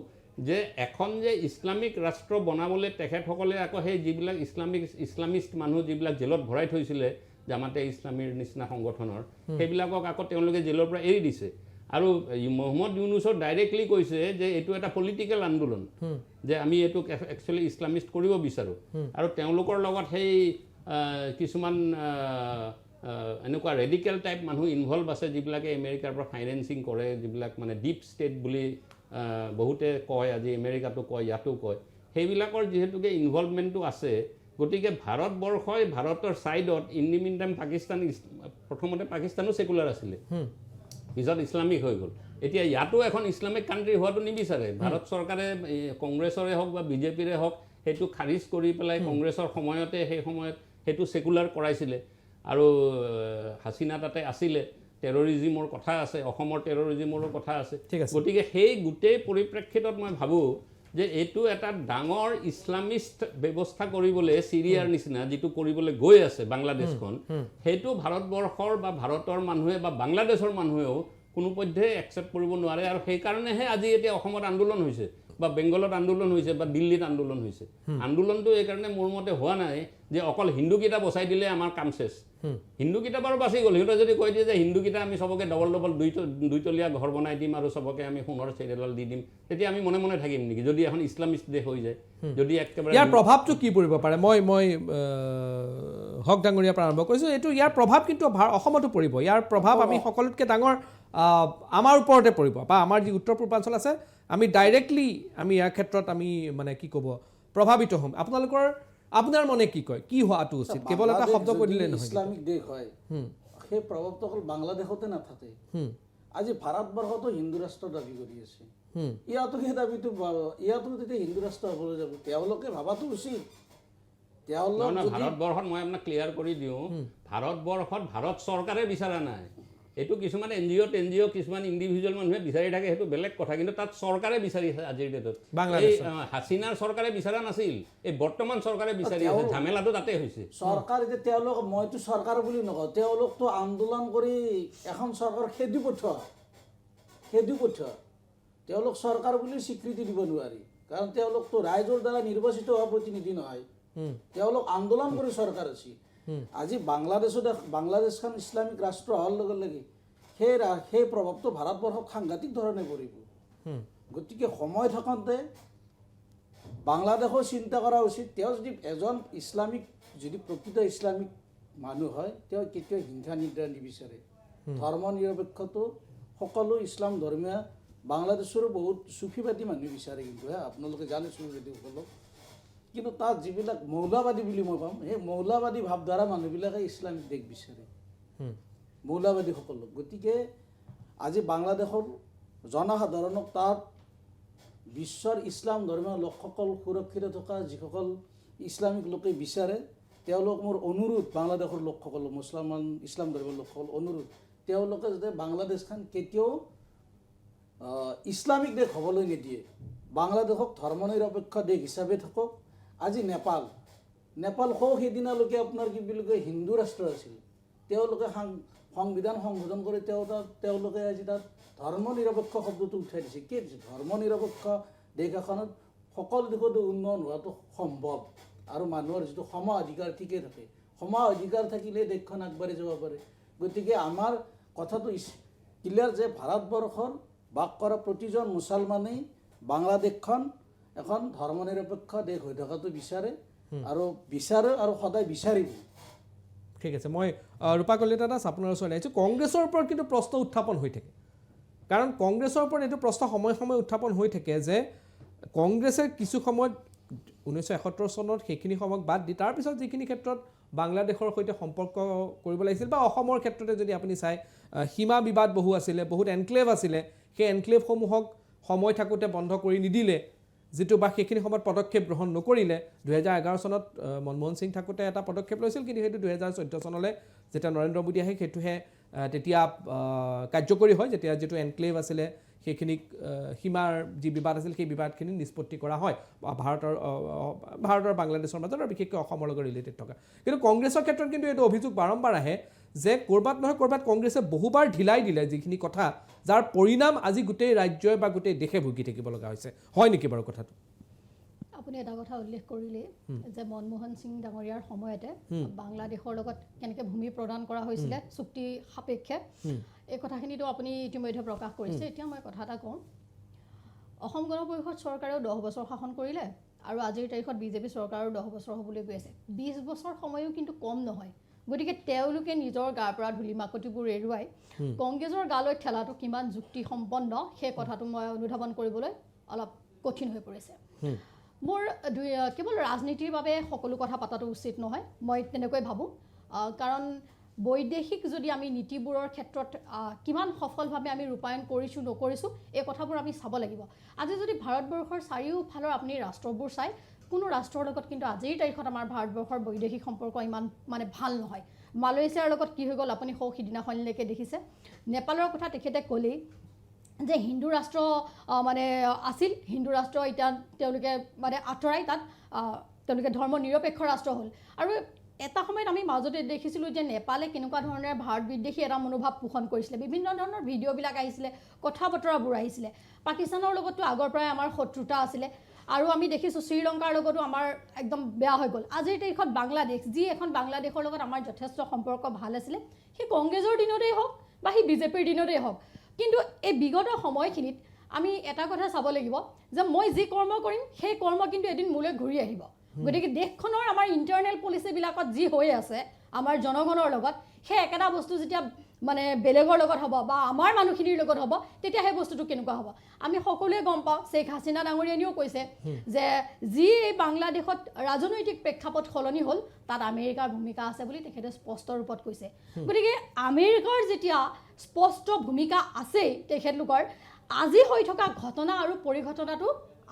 Speaker 2: যে এখন যে ইছলামিক ৰাষ্ট্ৰ বনাবলৈ তেখেতসকলে আকৌ সেই যিবিলাক ইছলামিষ্ট মানুহ যিবিলাক জেলত ভৰাই থৈছিলে জামাতে ইছলামীৰ নিচিনা সংগঠনৰ সেইবিলাকক আকৌ তেওঁলোকে জেলৰ পৰা এৰি দিছে আৰু মহম্মদ ইউনুছৰ ডাইৰেক্টলি কৈছে যে এইটো এটা পলিটিকেল আন্দোলন যে আমি এইটো একচুৱেলি ইছলামিষ্ট কৰিব বিচাৰোঁ আৰু তেওঁলোকৰ লগত সেই কিছুমান এনেকুৱা ৰেডিকেল টাইপ মানুহ ইনভলভ আছে যিবিলাকে আমেৰিকাৰ পৰা ফাইনেন্সিং কৰে যিবিলাক মানে ডিপ ষ্টেট বুলি বহুতে কয়, আজি আমেৰিকাতো কয়, ইয়াতো কয়, সেইবিলাকৰ যিহেতুকে ইনভলভমেণ্টটো আছে, গতিকে ভাৰতবৰ্ষই ভাৰতৰ ছাইডত in the mean time Pakistan, প্ৰথমতে পাকিস্তানো ছেকুলাৰ আছিলে, পিছত ইছলামিক হৈ গ'ল। এতিয়া ইয়াতো এখন ইছলামিক কাণ্ট্ৰি হোৱাটো নিবিচাৰে। ভাৰত চৰকাৰে কংগ্ৰেছৰে হওক বা বিজেপিৰে হওক সেইটো খাৰিজ কৰি পেলাই কংগ্ৰেছৰ সময়তে সেই সময়ত সেইটো ছেকুলাৰ কৰাইছিলে। আৰু হাছিনা তাতে আছিলে, টেৰৰিজিমৰ কথা আছে, অসমৰ টেৰৰিজিমৰো কথা আছে। গতিকে সেই গোটেই পৰিপ্ৰেক্ষিতত মই ভাবোঁ যে এইটো এটা ডাঙৰ ইছলামিষ্ট ব্যৱস্থা কৰিবলৈ চিৰিয়াৰ নিচিনা যিটো কৰিবলৈ গৈ আছে বাংলাদেশখন, সেইটো ভাৰতবৰ্ষৰ বা ভাৰতৰ মানুহে বা বাংলাদেশৰ মানুহেও কোনোপধ্যে একচেপ্ট কৰিব নোৱাৰে। আৰু সেইকাৰণেহে আজি এতিয়া অসমত আন্দোলন হৈছে বা বেংগলত আন্দোলন হৈছে বা দিল্লীত আন্দোলন হৈছে। আন্দোলনটো এইকাৰণে মোৰ মতে হোৱা নাই যে অকল হিন্দুকেইটা বচাই দিলে আমাৰ কাম চেচ। হিন্দুকেইটা বাৰু বাচি গ'ল। সিহঁতে যদি কৈ দিয়ে যে হিন্দুকেইটা আমি চবকে ডবল দুইতলীয়া ঘৰ বনাই দিম আৰু চবকে আমি সোণৰ চেৰিডাল দি দিম, তেতিয়া আমি মনে মনে থাকিম নেকি? যদি এখন ইছলামিষ্ট দেশ হৈ যায়, যদি একেবাৰে
Speaker 1: ইয়াৰ প্ৰভাৱটো কি পৰিব পাৰে? মই হক ডাঙৰীয়াৰ পৰা আৰম্ভ কৰিছোঁ। এইটো ইয়াৰ প্ৰভাৱ কিন্তু অসমতো পৰিব। ইয়াৰ প্ৰভাৱ আমি সকলোতকৈ ডাঙৰ আমাৰ ওপৰতে পৰিব, বা আমাৰ যি উত্তৰ পূৰ্বাঞ্চল আছে আমি ডাইৰেক্টলি আমি ইয়াৰ ক্ষেত্ৰত আমি মানে কি ক'ব প্ৰভাৱিত হ'ম। আপোনাৰ মনে কি কয়, কি হোৱাটো উচিত? কেৱল এটা শব্দ কৈ দিলে নহয়।
Speaker 4: ইছলামিক দেশ হয়, সেই প্ৰভাৱটো অকল বাংলাদেশতে নাথাকে। আজি ভাৰতবৰ্ষতো হিন্দু ৰাষ্ট্ৰ দাবী কৰি আছে, ইয়াতো সেই দাবীটো ইয়াতো তেতিয়া হিন্দু ৰাষ্ট্ৰ হ'বলৈ যাব। তেওঁলোকে ভাবাটো উচিত।
Speaker 2: ভাৰতবৰ্ষত মই আপোনাক ক্লিয়াৰ কৰি দিওঁ, ভাৰতবৰ্ষত ভাৰত চৰকাৰে বিচৰা নাই। এইটো কিছুমান NGO কিছুমান ইণ্ডিভিজুৱেল মানুহে বিচাৰি থাকে, সেইটো বেলেগ কথা। কিন্তু তাত চৰকাৰে বিচাৰিছে আজিৰ ডেটত। এই হাছিনাৰ চৰকাৰে বিচৰা নাছিল, এই বৰ্তমান চৰকাৰে বিচাৰি আছে। ঝামেলাটো তাতে হৈছে।
Speaker 4: চৰকাৰ যে তেওঁলোক, মইতো চৰকাৰ বুলি নকওঁ, তেওঁলোকতো আন্দোলন কৰি এখন চৰকাৰ খেদি পঠোৱা। তেওঁলোক চৰকাৰ বুলি স্বীকৃতি দিব নোৱাৰি, কাৰণ তেওঁলোকতো ৰাইজৰ দ্বাৰা নিৰ্বাচিত হোৱা প্ৰতিনিধি নহয়। তেওঁলোক আন্দোলন কৰি চৰকাৰ আছে। আজি বাংলাদেশখন ইছলামিক ৰাষ্ট্ৰ হোৱাৰ লগে লগে সেই প্ৰভাৱটো ভাৰতবৰ্ষক সাংঘাতিক ধৰণে পৰিব। গতিকে সময় থাকোঁতে বাংলাদেশো চিন্তা কৰা উচিত। তেওঁ যদি এজন যদি প্ৰকৃত ইছলামিক মানুহ হয়, তেওঁ কেতিয়াও হিংসা নিদ্ৰা নিবিচাৰে। ধৰ্ম নিৰপেক্ষটো সকলো ইছলাম ধৰ্মীয় বাংলাদেশৰো বহুত চুফিবাদী মানুহ বিচাৰে, কিন্তু আপোনালোকে জানে চুফিবাদীসকলক। কিন্তু তাত যিবিলাক মৌলবাদী বুলি মই পাম, সেই মৌলবাদী ভাৱধাৰা মানুহবিলাকে ইছলামিক দেশ বিচাৰে, মৌলবাদীসকলক। গতিকে আজি বাংলাদেশৰ জনসাধাৰণক তাত বিশ্বৰ ইছলাম ধৰ্মীয় লোকসকল সুৰক্ষিত থকা যিসকল ইছলামিক লোকে বিচাৰে, তেওঁলোক মোৰ অনুৰোধ, বাংলাদেশৰ লোকসকল, ইছলাম ধৰ্মীয় লোকসকল অনুৰোধ, তেওঁলোকে যাতে বাংলাদেশখন কেতিয়াও ইছলামিক দেশ হ'বলৈ নিদিয়ে। বাংলাদেশক ধৰ্ম নিৰপেক্ষ দেশ হিচাপে থাকক। আজি নেপাল সেইদিনালৈকে আপোনাৰ কি বুলি কয় হিন্দু ৰাষ্ট্ৰ আছিল। তেওঁলোকে সংবিধান সংশোধন কৰি তেওঁলোকে আজি তাত ধৰ্ম নিৰপেক্ষ শব্দটো উঠাই দিছে। কি ধৰ্ম নিৰপেক্ষ দেশ এখনত সকলো দিশতে উন্নয়ন হোৱাটো সম্ভৱ, আৰু মানুহৰ যিটো সম অধিকাৰ ঠিকে থাকে। সম অধিকাৰ থাকিলে দেশখন আগবাঢ়ি যাব পাৰে। গতিকে আমাৰ কথাটো ক্লিয়াৰ যে ভাৰতবৰ্ষৰ বাস কৰা প্ৰতিজন মুছলমানেই বাংলাদেশখন এখন ধৰ্ম নিৰপেক্ষ দেশ হৈ থকাটো বিচাৰে, আৰু সদায় বিচাৰিব।
Speaker 1: ঠিক আছে, মই ৰূপা কলিতা দাস আপোনাৰ ওচৰলৈ আহিছোঁ। কংগ্ৰেছৰ ওপৰত কিন্তু প্ৰশ্ন উত্থাপন হৈ থাকে, কাৰণ কংগ্ৰেছৰ ওপৰত এইটো প্ৰশ্ন সময়ে সময়ে উত্থাপন হৈ থাকে যে কংগ্ৰেছে কিছু সময়ত 1971 চনত সেইখিনি সময়ক বাদ দি তাৰপিছত যিখিনি ক্ষেত্ৰত বাংলাদেশৰ সৈতে সম্পৰ্ক কৰিব লাগিছিল, বা অসমৰ ক্ষেত্ৰতে যদি আপুনি চায় সীমা বিবাদ বহু আছিলে, বহুত এনক্লেভ আছিলে, সেই এনক্লেভসমূহক সময় থাকোঁতে বন্ধ কৰি নিদিলে, যিটো বা সেইখিনি সময়ত পদক্ষেপ গ্ৰহণ নকৰিলে। 2011 চনত মনমোহন সিং থাকোঁতে এটা পদক্ষেপ লৈছিল, কিন্তু সেইটো 2014 চনলৈ যেতিয়া নৰেন্দ্ৰ মোদী আহে সেইটোহে তেতিয়া কাৰ্যকৰী হয়, যেতিয়া যিটো এনক্লেভ আছিলে সেইখিনিক সীমাৰ যি বিবাদ আছিল সেই বিবাদখিনি নিষ্পত্তি কৰা হয় ভাৰতৰ বাংলাদেশৰ মাজত, আৰু বিশেষকৈ অসমৰ লগত ৰিলেটেড থকা। কিন্তু কংগ্ৰেছৰ ক্ষেত্ৰত কিন্তু এইটো অভিযোগ বাৰম্বাৰ আহে যে ক'ৰবাত নহয় ক'ৰবাত কংগ্ৰেছে বহুবাৰ ঢিলাই দিলে যিখিনি কথা, যাৰ পৰিণাম আজি গোটেই ৰাজ্যই বা গোটেই দেশে ভুগি থাকিব লগা হৈছে। হয় নেকি বাৰু কথাটো?
Speaker 3: আপুনি এটা কথা উল্লেখ কৰিলে যে মনমোহন সিং ডাঙৰীয়াৰ সময়তে বাংলাদেশৰ লগত কেনেকৈ ভূমি প্ৰদান কৰা হৈছিলে চুক্তি সাপেক্ষে, এই কথাখিনিতো আপুনি ইতিমধ্যে প্ৰকাশ কৰিছে। এতিয়া মই কথা এটা কওঁ, অসম গণ পৰিষদ চৰকাৰেও 10 বছৰ শাসন কৰিলে, আৰু আজিৰ তাৰিখত বিজেপি চৰকাৰৰ 10 বছৰ হ'বলৈ গৈ আছে। 20 বছৰ সময়ো কিন্তু কম নহয়। গতিকে তেওঁলোকে নিজৰ গাৰ পৰা ধূলি মাকতিবোৰ এৰুৱাই কংগ্ৰেছৰ গালৈ ঠেলাটো কিমান যুক্তিসম্পন্ন সেই কথাটো মই অনুধাৱন কৰিবলৈ অলপ কঠিন হৈ পৰিছে মোৰ কেৱল ৰাজনীতিৰ বাবে সকলো কথা পাতাটো উচিত নহয় মই তেনেকৈ ভাবোঁ কাৰণ বৈদেশিক যদি আমি নীতিবোৰৰ ক্ষেত্ৰত কিমান সফলভাৱে আমি ৰূপায়ণ কৰিছোঁ নকৰিছোঁ এই কথাবোৰ আমি চাব লাগিব আজি যদি ভাৰতবৰ্ষৰ চাৰিওফালৰ আপুনি ৰাষ্ট্ৰবোৰ চাই কোনো ৰাষ্ট্ৰৰ লগত কিন্তু আজিৰ তাৰিখত আমাৰ ভাৰতবৰ্ষৰ বৈদেশিক সম্পৰ্ক ইমান মানে ভাল নহয় মালয়েছিয়াৰ লগত কি হৈ গ'ল আপুনি সিদিনাখনলৈকে দেখিছে নেপালৰ কথা তেখেতে ক'লেই যে হিন্দু ৰাষ্ট্ৰ মানে আছিল হিন্দু ৰাষ্ট্ৰ এতিয়া তেওঁলোকে মানে আঁতৰাই তাত তেওঁলোকে ধৰ্ম নিৰপেক্ষ ৰাষ্ট্ৰ হ'ল আৰু এটা সময়ত আমি মাজতে দেখিছিলোঁ যে নেপালে কেনেকুৱা ধৰণে ভাৰত বিদ্বেষী এটা মনোভাৱ পোষণ কৰিছিলে বিভিন্ন ধৰণৰ ভিডিঅ'বিলাক আহিছিলে কথা বতৰাবোৰ আহিছিলে পাকিস্তানৰ লগতো আগৰ পৰাই আমাৰ শত্ৰুতা আছিলে আৰু আমি দেখিছোঁ শ্ৰীলংকাৰ লগতো আমাৰ একদম বেয়া হৈ গ'ল আজিৰ তাৰিখত বাংলাদেশ যি এখন বাংলাদেশৰ লগত আমাৰ যথেষ্ট সম্পৰ্ক ভাল আছিলে সেই কংগ্ৰেছৰ দিনতেই হওক বা সেই বিজেপিৰ দিনতেই হওক কিন্তু এই বিগত সময়খিনিত আমি এটা কথা চাব লাগিব যে মই যি কৰ্ম কৰিম সেই কৰ্ম কিন্তু এদিন মোলৈ ঘূৰি আহিব গতিকে দেশখনৰ আমাৰ ইণ্টাৰনেল পলিচিবিলাকত যি হৈ আছে আমাৰ জনগণৰ লগত সেই একেটা বস্তু যেতিয়া মানে বেলেগৰ লগত হ'ব বা আমাৰ মানুহখিনিৰ লগত হ'ব তেতিয়া সেই বস্তুটো কেনেকুৱা হ'ব আমি সকলোৱে গম পাওঁ শ্বেখ হাছিনা ডাঙৰীয়ানীও কৈছে যে যি এই বাংলাদেশত ৰাজনৈতিক প্ৰেক্ষাপট সলনি হ'ল তাত আমেৰিকাৰ ভূমিকা আছে বুলি তেখেতে স্পষ্ট ৰূপত কৈছে গতিকে আমেৰিকাৰ যেতিয়া স্পষ্ট ভূমিকা আছেই তেখেতলোকৰ আজি হৈ থকা ঘটনা আৰু পৰিঘটনাটো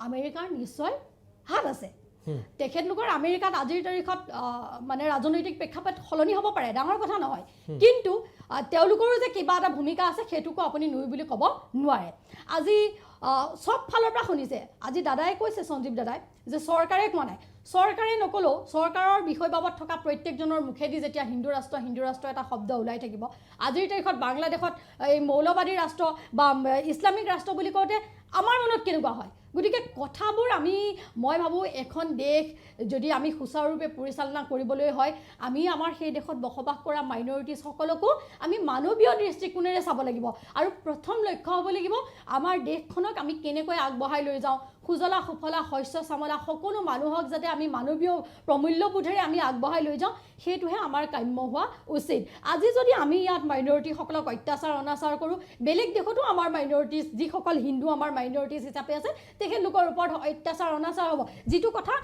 Speaker 3: আমেৰিকাৰ নিশ্চয় হাত আছে তেখেতলোকৰ আমেৰিকাত আজিৰ তাৰিখত মানে ৰাজনৈতিক প্ৰেক্ষাপট সলনি হ'ব পাৰে ডাঙৰ কথা নহয় কিন্তু তেওঁলোকৰো যে কিবা এটা ভূমিকা আছে সেইটোকো আপুনি নুই বুলি ক'ব নোৱাৰে আজি সব ফালৰ পৰা শুনিছে আজি দাদাই কৈছে সঞ্জীৱ দাদাই যে চৰকাৰে কোৱা নাই চৰকাৰে নকলেও চৰকাৰৰ বিষয় বাবদ থকা প্ৰত্যেকজনৰ মুখেদি যেতিয়া হিন্দু ৰাষ্ট্ৰ এটা শব্দ ওলাই থাকিব আজিৰ তাৰিখত বাংলাদেশত এই মৌলবাদী ৰাষ্ট্ৰ বা ইছলামিক ৰাষ্ট্ৰ বুলি কওঁতে আমাৰ মনত কেনেকুৱা হয় গতিকে কথাবোৰ মই ভাবোঁ এখন দেশ যদি আমি সুচাৰুৰূপে পৰিচালনা কৰিবলৈ হয় আমি আমাৰ সেই দেশত বসবাস কৰা মাইনৰিটিছসকলকো আমি মানৱীয় দৃষ্টিকোণেৰে চাব লাগিব আৰু প্ৰথম লক্ষ্য হ'ব লাগিব আমাৰ দেশখনক আমি কেনেকৈ আগবঢ়াই লৈ যাওঁ সুজলা সুফলা শস্য চামলা সকলো মানুহক যাতে আমি মানৱীয় প্ৰমূল্যবোধেৰে আমি আগবঢ়াই লৈ যাওঁ সেইটোহে আমাৰ কাম্য হোৱা উচিত আজি যদি আমি ইয়াত মাইনৰিটিসকলক অত্যাচাৰ অনাচাৰ কৰোঁ বেলেগ দেশতো আমাৰ মাইনৰিটিছ যিসকল হিন্দু আমাৰ মাইনৰিটিছ হিচাপে আছে তেখেতলোকৰ ওপৰত অত্যাচাৰ অনাচাৰ হ'ব যিটো কথা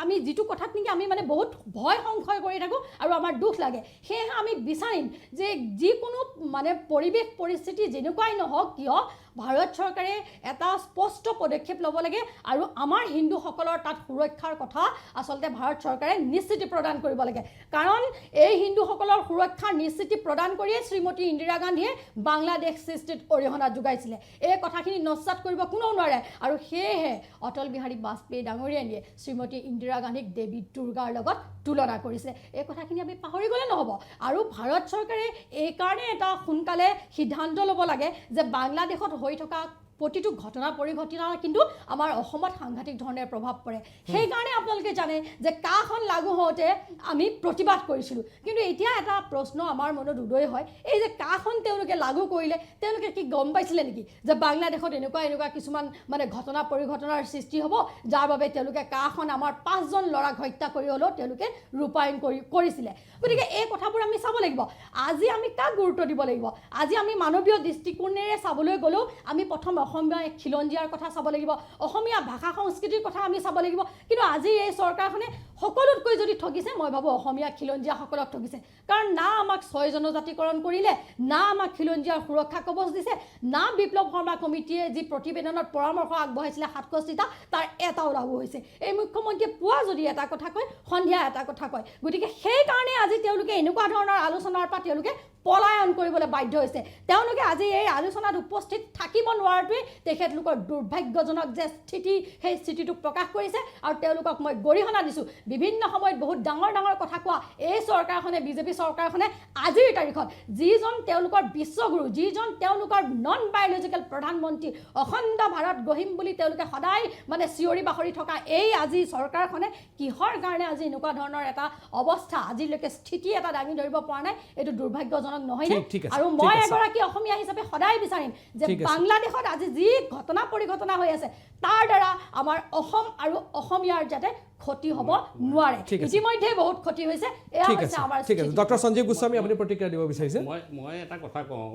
Speaker 3: আমি যিটো কথাত নেকি আমি মানে বহুত ভয় সংশয় কৰি থাকোঁ আৰু আমাৰ দুখ লাগে সেয়েহে আমি বিচাৰিম যে যিকোনো মানে পৰিৱেশ পৰিস্থিতি যেনেকুৱাই নহওক কিয় ভাৰত চৰকাৰে এটা স্পষ্ট পদক্ষেপ ল'ব লাগে আৰু আমাৰ হিন্দুসকলৰ তাত সুৰক্ষাৰ কথা আচলতে ভাৰত চৰকাৰে নিশ্চিতি প্ৰদান কৰিব লাগে কাৰণ এই হিন্দুসকলৰ সুৰক্ষা নিশ্চিতি প্ৰদান কৰিয়ে শ্ৰীমতী ইন্দিৰা গান্ধীয়ে বাংলাদেশ সৃষ্টিত অৰিহণা যোগাইছিলে এই কথাখিনি নস্যাৎ কৰিব কোনেও নোৱাৰে আৰু সেয়েহে অটল বিহাৰী বাজপেয়ী ডাঙৰীয়ানীয়ে শ্ৰীমতী ইন্দিৰা গান্ধীক দেৱী দুৰ্গাৰ লগত তুলনা কৰিছে এই কথাখিনি আমি পাহৰি গ'লে নহ'ব আৰু ভাৰত চৰকাৰে এইকাৰণে এটা সোনকালে সিদ্ধান্ত ল'ব লাগে যে বাংলাদেশত হৈ থকা প্ৰতিটো ঘটনা পৰিঘটনা কিন্তু আমাৰ অসমত সাংঘাতিক ধৰণে প্ৰভাৱ পৰে সেইকাৰণে আপোনালোকে জানে যে কাখন লাগু হওঁতে আমি প্ৰতিবাদ কৰিছিলোঁ কিন্তু এতিয়া এটা প্ৰশ্ন আমাৰ মনত উদয় হয় এই যে কাখন তেওঁলোকে লাগু কৰিলে তেওঁলোকে কি গম পাইছিলে নেকি যে বাংলাদেশত এনেকুৱা কিছুমান মানে ঘটনা পৰিঘটনাৰ সৃষ্টি হ'ব যাৰ বাবে তেওঁলোকে কাখন আমাৰ 5জন ল'ৰাক হত্যা কৰি হ'লেও তেওঁলোকে ৰূপায়ণ কৰিছিলে গতিকে এই কথাবোৰ আমি চাব লাগিব আজি আমি কাক গুৰুত্ব দিব লাগিব আজি আমি মানৱীয় দৃষ্টিকোণেৰে চাবলৈ গ'লেও আমি প্ৰথম অসমীয়া খিলঞ্জীয়াৰ কথা চাব লাগিব অসমীয়া ভাষা সংস্কৃতিৰ কথা আমি চাব লাগিব কিন্তু আজি এই চৰকাৰখনে সকলোতকৈ যদি ঠগিছে মই ভাবোঁ অসমীয়া খিলঞ্জীয়াসকলক ঠগিছে কাৰণ না আমাক 6 জনজাতিকৰণ কৰিলে না আমাক খিলঞ্জীয়াৰ সুৰক্ষা কবচ দিছে না বিপ্লৱ শৰ্মা কমিটিয়ে যি প্ৰতিবেদনত পৰামৰ্শ আগবঢ়াইছিলে 67টা তাৰ এটাও লাগু হৈছে এই মুখ্যমন্ত্ৰীয়ে পুৱা যদি এটা কথা কয় সন্ধিয়া এটা কথা কয় গতিকে সেইকাৰণে আজি তেওঁলোকে এনেকুৱা ধৰণৰ আলোচনাৰ পৰা তেওঁলোকে পলায়ন কৰিবলৈ বাধ্য হৈছে তেওঁলোকে আজি এই আলোচনাত উপস্থিত থাকিব নোৱাৰাটোৱে তেখেতলোকৰ দুৰ্ভাগ্যজনক যে স্থিতি সেই স্থিতিটোক প্ৰকাশ কৰিছে আৰু তেওঁলোকক মই গৰিহণা দিছোঁ বিভিন্ন সময়ত বহুত ডাঙৰ কথা কোৱা এই চৰকাৰখনে বিজেপি চৰকাৰখনে আজিৰ তাৰিখত যিজন তেওঁলোকৰ বিশ্বগুৰু যিজন তেওঁলোকৰ নন বায়'লজিকেল প্ৰধানমন্ত্ৰী অখণ্ড ভাৰত গঢ়িম বুলি তেওঁলোকে সদায় মানে চিঞৰি বাখৰি থকা এই আজি চৰকাৰখনে কিহৰ কাৰণে আজি এনেকুৱা ধৰণৰ এটা অৱস্থা আজিলৈকে স্থিতি এটা দাঙি ধৰিব পৰা নাই এইটো দুৰ্ভাগ্যজনক দুখজনক নহয়নে
Speaker 1: ঠিক আছে,
Speaker 3: আৰু
Speaker 1: ঠিক
Speaker 3: মই
Speaker 1: আছে।
Speaker 3: এগৰাকী অসমীয়া হিচাপে সদায় বিচাৰিম যে
Speaker 1: ঠিক আছে।
Speaker 3: বাংলাদেশত আজি যি ঘটনা পৰিঘটনা হৈ আছে তাৰ দ্বাৰা আমাৰ অসম আৰু অসমীয়াৰ যাতে ক্ষতি হ'ব নোৱাৰে
Speaker 1: ঠিক আছে।
Speaker 3: ইতিমধ্যে বহুত ক্ষতি হৈছে এয়া
Speaker 1: ঠিক
Speaker 3: হৈছে
Speaker 1: আছে
Speaker 3: আমাৰ
Speaker 1: ঠিক আছে
Speaker 3: স্থিতি।
Speaker 1: ডক্টৰ সঞ্জীৱ গোস্বামী আপুনি প্ৰতিক্ৰিয়া দিব বিচাৰিছে
Speaker 2: মই এটা কথা কওঁ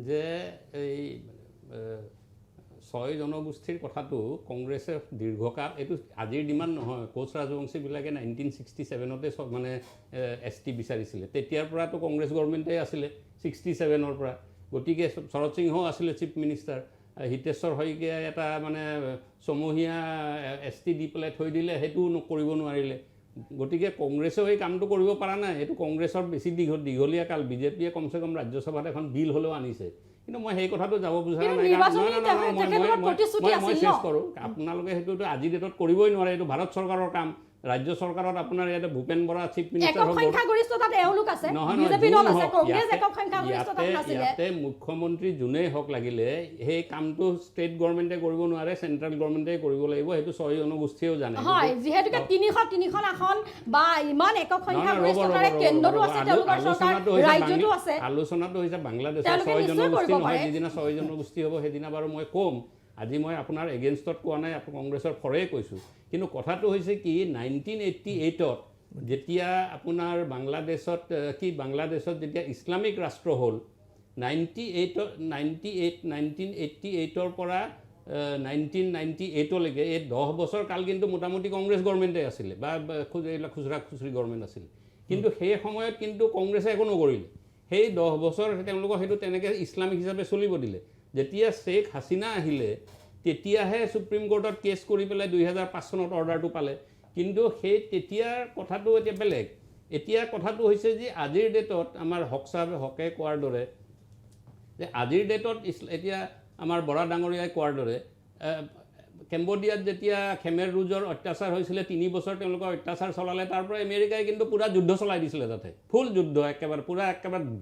Speaker 2: যে এই 6 জনগোষ্ঠীৰ কথাটো কংগ্ৰেছে দীৰ্ঘকাল এইটো আজিৰ ডিমাণ্ড নহয় কোচ ৰাজবংশীবিলাকে 1967তে চব মানে ST বিচাৰিছিলে তেতিয়াৰ পৰাতো কংগ্ৰেছ গভৰ্ণমেণ্টেই আছিলে 67ৰ পৰা গতিকে শৰৎ সিংহও আছিলে চিফ মিনিষ্টাৰ হিতেশ্বৰ শইকীয়াই এটা মানে চমহীয়া ST দি পেলাই থৈ দিলে সেইটো কৰিব নোৱাৰিলে গতিকে কংগ্ৰেছেও এই কামটো কৰিব পৰা নাই এইটো কংগ্ৰেছৰ বেছি দীঘলীয়া কাল বিজেপিয়ে কমচে কম ৰাজ্যসভাত এখন বিল হ'লেও আনিছে কিন্তু মই সেই কথাটো যাব বিচৰা নাই মই চেষ্টা কৰোঁ আপোনালোকে সেইটোতো আজি ডেটত কৰিবই নোৱাৰে এইটো ভাৰত চৰকাৰৰ কাম ৰাজ্য চৰকাৰত আপোনাৰ ইয়াতে ভূপেন বৰা চিফ মিনিষ্টাৰ ইয়াতে মুখ্যমন্ত্ৰী যোনেই হওক লাগিলে সেই কামটো ষ্টেট গভৰ্ণমেণ্টে কৰিব নোৱাৰে চেণ্ট্ৰেল গভৰ্ণমেণ্টে কৰিব লাগিব সেইটো 6 জনগোষ্ঠীয়েও জানে
Speaker 3: হয় যিহেতুকে 300 আসন বা ইমান একক সংখ্যা গৰিষ্ঠতাৰে কেন্দ্ৰটো আছে তেওঁলোকৰ চৰকাৰ ৰাজ্যটো আছে
Speaker 2: আলোচনাটো হৈছে বাংলাদেশৰ 6 জনগোষ্ঠী নহয় যিদিনা 6 জনগোষ্ঠী হ'ব সেইদিনা বাৰু মই ক'ম আজি মই আপোনাৰ এগেইনষ্টত কোৱা নাই কংগ্ৰেছৰ ফৰে কৈছোঁ কিন্তু কথাটো হৈছে কি 1988ত যেতিয়া আপোনাৰ বাংলাদেশত যেতিয়া ইছলামিক ৰাষ্ট্ৰ হ'ল 1988ৰ পৰা 1998লৈকে এই 10 বছৰ কাল কিন্তু মোটামুটি কংগ্ৰেছ গভৰ্ণমেণ্টে আছিলে বা এইবিলাক খুচুৰা গভৰ্ণমেণ্ট আছিলে কিন্তু সেই সময়ত কিন্তু কংগ্ৰেছে একো নকৰিলে সেই 10 বছৰ তেওঁলোকক সেইটো তেনেকৈ ইছলামিক হিচাপে চলিব দিলে যেতিয়া শ্বেখ হাছিনা আহিলে তেতিয়াহে সুপ্ৰিম কোৰ্টত কেছ কৰি পেলাই 2005 চনত অৰ্ডাৰটো পালে কিন্তু সেই তেতিয়াৰ কথাটো এতিয়া বেলেগ এতিয়া কথাটো হৈছে যে আজিৰ ডেটত আমাৰ হকে কোৱাৰ দৰে যে আজিৰ ডেটত এতিয়া আমাৰ বৰা ডাঙৰীয়াই কোৱাৰ দৰে কেম্বোডিয়াত যেতিয়া খেমেৰ ৰুজৰ অত্যাচাৰ হৈছিলে 3 বছৰ তেওঁলোকৰ অত্যাচাৰ চলালে তাৰ পৰা আমেৰিকাই কিন্তু পুৰা যুদ্ধ চলাই দিছিলে তাতে ফুল যুদ্ধ একেবাৰে